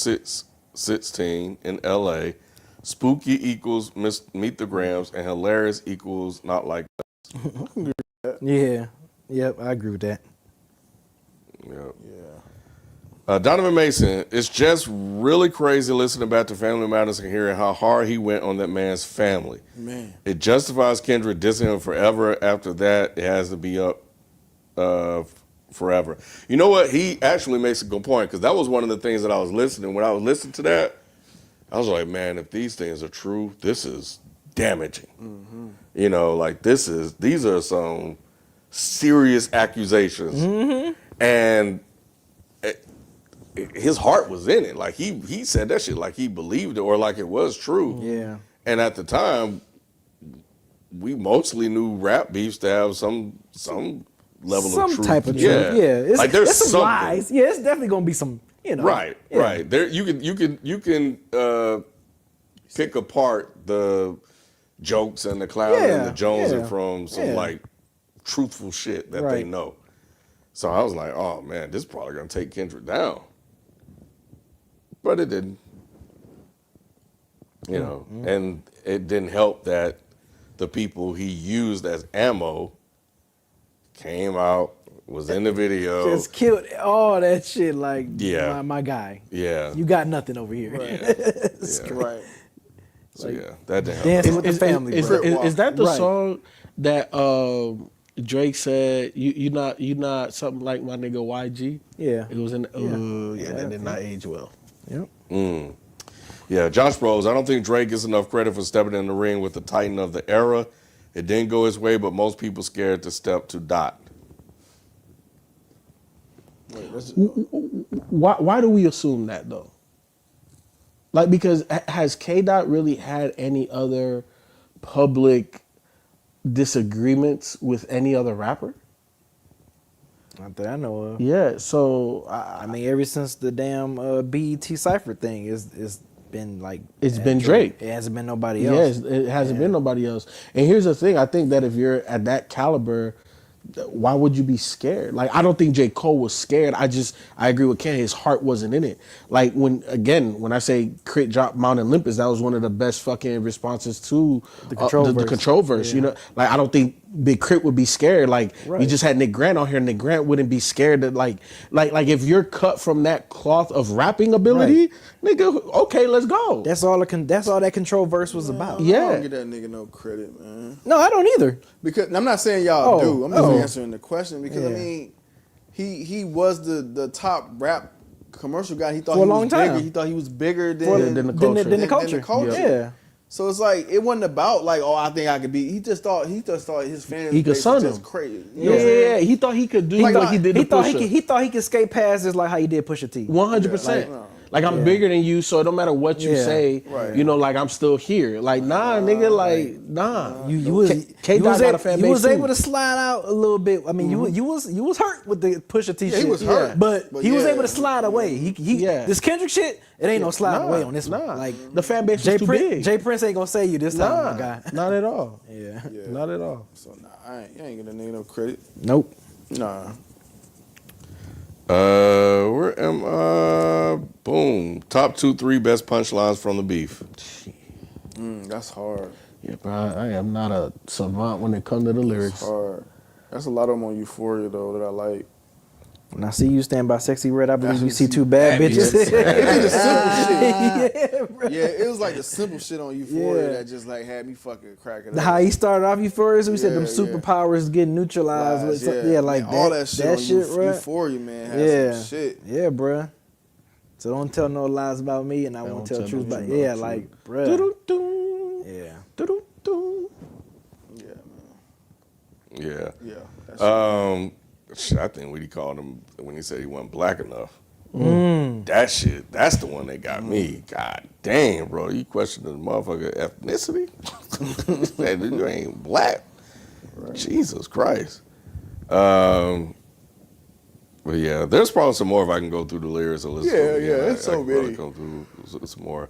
16 in LA. Spooky equals meet the grams. And hilarious equals not like Yeah. Yep, I agree with that. Yep. Yeah. Donovan Mason, it's just really crazy listening back to Family Matters and hearing how hard he went on that man's family. Man. It justifies Kendrick dissing him forever. After that, it has to be up forever. You know what? He actually makes a good point because that was one of the things that I was listening. When I was listening to that, I was like, man, if these things are true, this is damaging. Mm-hmm. You know, like these are some serious accusations. Mm-hmm. And his heart was in it. Like he said that shit like he believed it or like it was true. Yeah. And at the time, we mostly knew rap beefs to have some level Some of truth. type of truth. Yeah. It's, like there's it's some something. lies. Yeah, it's definitely gonna be some, you know. Right, yeah. right. There you can pick apart the jokes and the clown and Yeah, the Jonesing yeah, from some yeah. like truthful shit that they Right. know. So I was like, oh man, this is probably gonna take Kendrick down. But it didn't. You know, and it didn't help that the people he used as ammo came out, was in the video. Just killed all that shit. Like, Yeah. my guy. Yeah. You got nothing over here. Yeah. Right. So yeah, that didn't help. Dancing with the family, Is, bro. is that the Right. song that Drake said you not something like my nigga YG? Yeah. It was in. Yeah. That did not age well. Yep. Yeah, Josh Bros, I don't think Drake gets enough credit for stepping in the ring with the Titan of the era. It didn't go his way, but most people scared to step to Dot. Wait, Why do we assume that though? Like, because has K Dot really had any other public disagreements with any other rapper? Not that I know of. Yeah, so I mean, ever since the damn BET Cypher thing, it's been like It's been Drake. It hasn't been nobody else. yes, it hasn't been nobody else. And here's the thing: I think that if you're at that caliber, why would you be scared? Like, I don't think J. Cole was scared. I agree with Ken. His heart wasn't in it. Like, when I say Crit dropped Mount Olympus, that was one of the best fucking responses to The Control the verse. Control verse. Yeah. You know, like, I don't think Big Crit would be scared. Like, you Right. just had Nick Grant on here. Nick Grant wouldn't be scared that like if you're cut from that cloth of rapping ability, nigga, okay, let's go. That's all that Control verse was about. I Yeah. don't give that nigga no credit, man. No, I don't either. Because I'm not saying y'all Oh, do. I'm just oh. answering the question because I Yeah. mean, he was the top rap commercial guy. He thought For a he long was time. bigger. He thought he was bigger For than than the culture. Than the culture. culture. Yeah. So it's like it wasn't about like, oh, I think I could be. He just thought his fans He could base was son just him. crazy. You know Yeah, what I'm saying? yeah, he thought he could do Like, what he did to He thought Pusha. he thought he could skate past just like how he did Pusha T. 100%. Yeah, Like I'm Yeah. bigger than you, so it don't matter what you Yeah. say. Right. You know, like I'm still here. Like nah, nigga. Like nah. You was K you was, Dot got able, a fan you base was too. able to slide out a little bit. I mean, you was hurt with the Pusha T Yeah, shit. he was hurt. but he was yeah. able to slide away. He Yeah. This Kendrick shit, it ain't no slide Nah, away on this nah. one. Like The fan base was too big. Jay Prince ain't gonna say you this time, Nah, my guy. not at all. Yeah. Yeah. Not at all. So nah, I ain't giving that nigga no credit. Nope. Nah. Where am I? Boom. Top 2, 3 best punchlines from the beef. That's hard. Yeah, bro. I am not a savant when it comes to the It's lyrics. hard. That's a lot of them on Euphoria though that I like. When I see you stand by Sexy Red, I believe That's you what see you- two bad It be bitches. the simple shit. Yeah, bro. Yeah, it was like the simple shit on Euphoria Yeah. that just like had me fucking cracking How up. he started off Euphoria, so we said them Yeah, superpowers getting neutralized. Lies, Yeah, like Man, all that shit on right? Euphoria, man, had Yeah, some shit. yeah, bruh. So don't tell no lies about me, and I won't tell truth about you. Yeah, like, bruh. Do-do-do. Yeah. Do-do-do. Yeah, man. Yeah. Yeah. That shit. Shit, I think what he called him when he said he wasn't black enough. That shit, that's the one that got me. God damn, bro. You questioning the motherfucker ethnicity? That you ain't black. Right. Jesus Christ. But yeah, there's probably some more if I can go through the lyrics and listen to them. Yeah, there's so I can probably many. go through some more.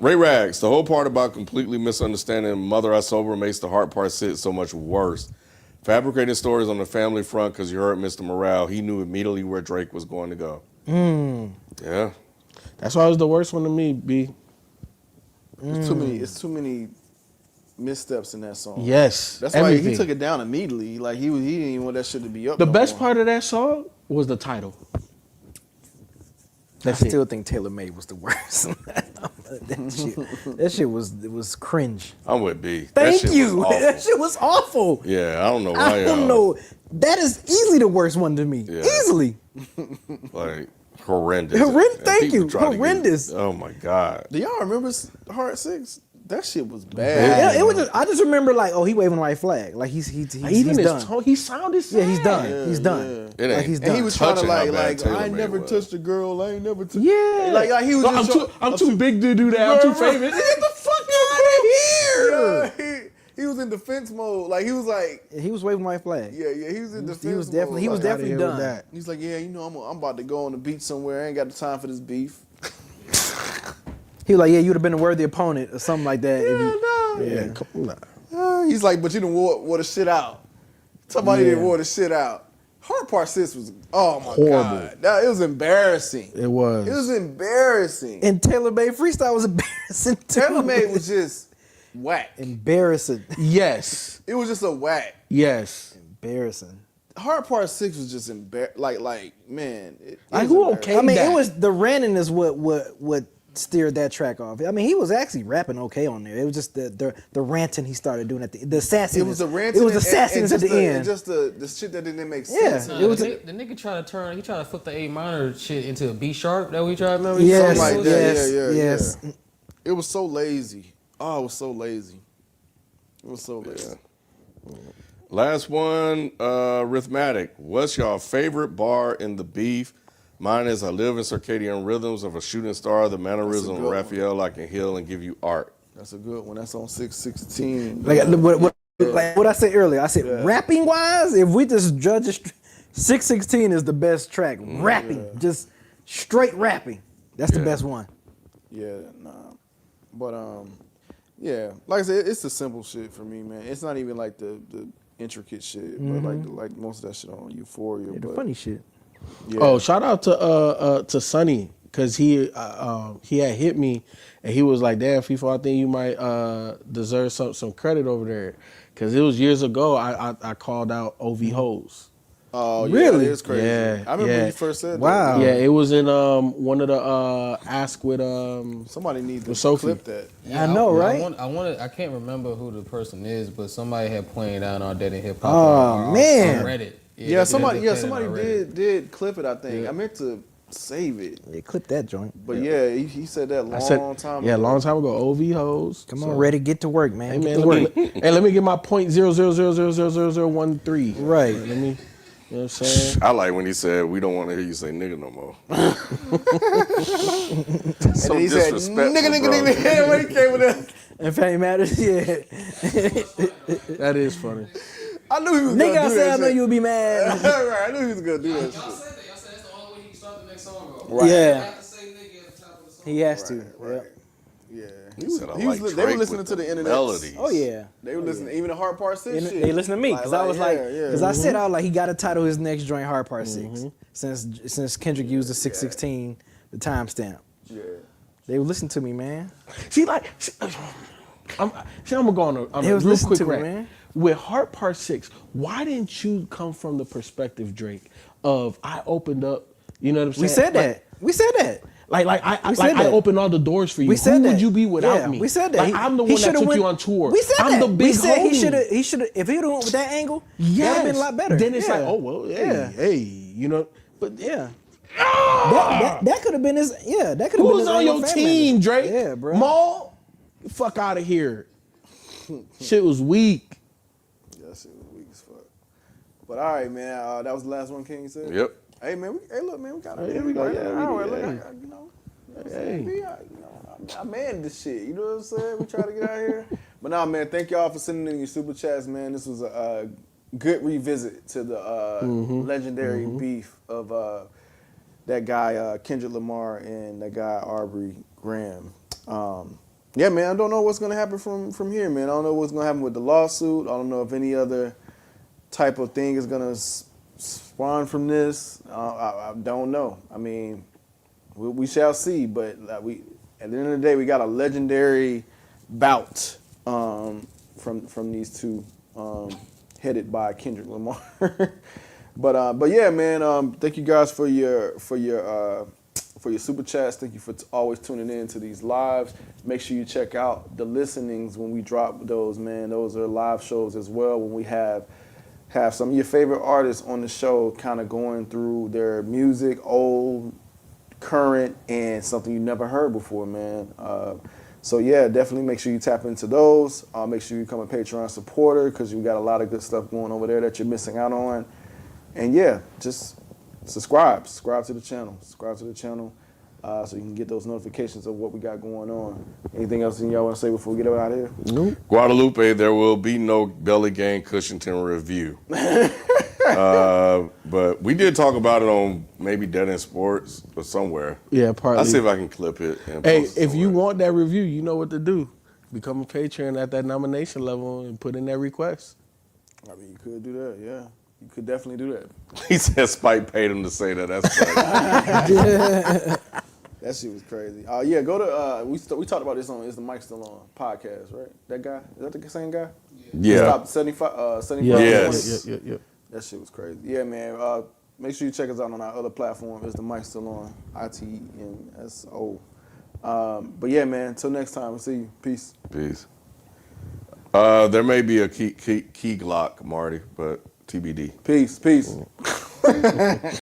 Ray Rags, the whole part about completely misunderstanding Mother I Sober makes the hard part sit so much worse. Fabricating stories on the family front because you heard Mr. Morale. He knew immediately where Drake was going to go. Yeah. That's why it was the worst one to me, B. It's too many missteps in that song. Yes. That's everything. why he took it down immediately. Like he didn't even want that shit to be up. The no best more. part of that song was the title. I That's it. still think Taylor Made was the worst. that shit was cringe. I'm with B. Thank that shit you. Was awful. That shit was awful. Yeah, I don't know why. I don't know. That is easily the worst one to me. Yeah. Easily. Like horrendous. Horrendous, And thank people you. try to get- Horrendous. oh my God. Do y'all remember Heart 6? That shit was bad. Yeah, it was just, I just remember like, oh, he waving the white flag. Like he's Even his done. tone, he sounded sad. Yeah, he's done. Yeah, he's done. yeah. It ain't Like he's And done. he was trying to touching how bad like Taylor I ain't Made never was. touched a girl. I ain't never touched. Yeah. Like he was No, just I'm too big to do that. I'm too famous. Get the fuck out of here. Yeah, he was in defense mode. Like he was like, He was waving the white flag. yeah, he was in defense He was definitely mode. he was Like, definitely outta here with done. that. He's like, yeah, you know, I'm about to go on the beach somewhere. I ain't got the time for this beef. He was like, yeah, you'd have been a worthy opponent or something like that. if you- Yeah, come on. He's like, but you done wore the shit out. Somebody Yeah. didn't wore the shit out. Hard Part 6 was, oh my Horrible. God. It was embarrassing. It was. It was embarrassing. And Taylor Made freestyle was embarrassing too. Taylor Made was just whack. embarrassing. Yes. It was just a whack. Yes. Embarrassing. Hard Part 6 was just like man. It Like, was who embarrassing. okay? I mean, that. it was the ranting is what steered that track off. I mean, he was actually rapping okay on there. It was just the ranting he started doing at the sassiness. It was the ranting. It was the and sassiness at just the end. And just the shit that didn't make Yeah. sense. It was the nigga trying to flip the A minor shit into a B sharp. That we tried, remember? Yes, Something like that. yes, Yeah, yes. It was so lazy. Oh, it was so lazy. It was so lazy. Last one, arithmetic. What's your favorite bar in the beef? Mine is I live in circadian rhythms of a shooting star, the mannerism of good one. Raphael, I can heal and give you art. That's a good one. That's on 616. Like what I said earlier. I said rapping wise, if we just judge it, 616 is the best track. Rapping, just straight rapping. That's the best one. Yeah, nah. But yeah, like I said, it's the simple shit for me, man. It's not even like the intricate shit, but like most of that shit on Euphoria. The but funny shit. yeah. Oh, shout out to Sonny because he had hit me and he was like, "Damn, FIFA, I think you might deserve some credit over there." Because it was years ago I called out OV Hoes. Oh, Really? Yeah, it's crazy. Yeah, I remember yeah. when you first said Wow. that. Yeah, it was in one of the Ask with Somebody needs to With Sophie. clip that. I know, right? I can't remember who the person is, but somebody had pointed out on Dead in Hip Hop. Oh, on man. Reddit. Yeah, somebody they played it somebody on Reddit. did clip it, I think. Yeah. I meant to save it. Yeah, clip that joint. But yeah, he said that long I said, time yeah, ago. long time ago. OV Hoes. Come on, ready, get to work, man. Hey Get man, to work. let me get my .000000013. Right. Let me. You know what I'm saying? I like when he said, we don't want to hear you say nigga no more. So And he said, disrespectful, nigga, bro. nigga. When he came with that, And Fame Matters, yeah. That is funny. I knew he was Nigga, I gonna do said I that know shit. you would be mad. Right, I knew he was gonna do that shit. Y'all said that's the only way he can start the next song off. Right. Yeah. have to say nigga at the top of the song. He has to. Right. Yep. Yeah. said, I They like were Drake listening with to the internet. melodies. Oh yeah. They were listening, even the Hard Part 6 And shit. they listen to me because I was like, yeah. because I said I was like, he got to title his next joint Hard Part 6 since Kendrick used the 616, the timestamp. Yeah. They would listen to me, man. I'm gonna go on a They was real listening quick to me, rant. man. With Heart Part 6, why didn't you come from the perspective, Drake, of I opened up, you know what I'm saying? We said that. We said that. I said that. opened all the doors for you. We said Who that. would you be without Yeah, me? we said that. Like, I'm the one that took you on tour. We said I'm that. the big we said homie. he should have. If he would have went with that angle, Yes. that would have been a lot better. Then it's Yeah. like, oh well, hey, you know. But Yeah. That could have been his. Yeah, that could have been who's his on your family team, members. Drake? Yeah, bro. Maul, fuck out of here. Shit was weak. That shit was weak as fuck. But all right, man. That was the last one King said? Yep. Hey, man. Look, man. We got to. Here we go. Yeah, I manned this shit. You know what I'm saying? We try to get out here. But nah, man. Thank y'all for sending in your super chats, man. This was a good revisit to the legendary beef of that guy Kendrick Lamar and that guy Arbery Graham. Yeah, man. I don't know what's gonna happen from here, man. I don't know what's gonna happen with the lawsuit. I don't know if any other type of thing is gonna spawn from this. I don't know. I mean, we shall see. But at the end of the day, we got a legendary bout from these two, headed by Kendrick Lamar. but yeah, man. Thank you guys for your super chats. Thank you for always tuning in to these lives. Make sure you check out the listenings when we drop those, man. Those are live shows as well when we have some of your favorite artists on the show kind of going through their music, old, current, and something you never heard before, man. So yeah, definitely make sure you tap into those. Make sure you become a Patreon supporter because you got a lot of good stuff going over there that you're missing out on. And yeah, just subscribe to the channel. So you can get those notifications of what we got going on. Anything else y'all want to say before we get out of here? Nope. Guadalupe, there will be no Belly Gang Cushington review. But we did talk about it on maybe Dead End Sports or somewhere. Yeah, partly. I'll see if I can clip it. And Hey, post it if you somewhere. want that review, you know what to do. Become a patron at that nomination level and put in that request. I mean, you could do that, yeah. You could definitely do that. He said Spike paid him to say that. That's funny. That shit was crazy. Yeah, go to, we talked about this on Is the Mic Still On podcast, right? That guy? Is that the same guy? Yeah. Stopped 75 Yes. Yeah. That shit was crazy. Yeah, man. Make sure you check us out on our other platform. Is the Mic Still On? ITMSO. But yeah, man. Until next time, we'll see you. Peace. Peace. There may be a key Glock, Marty, but TBD. Peace.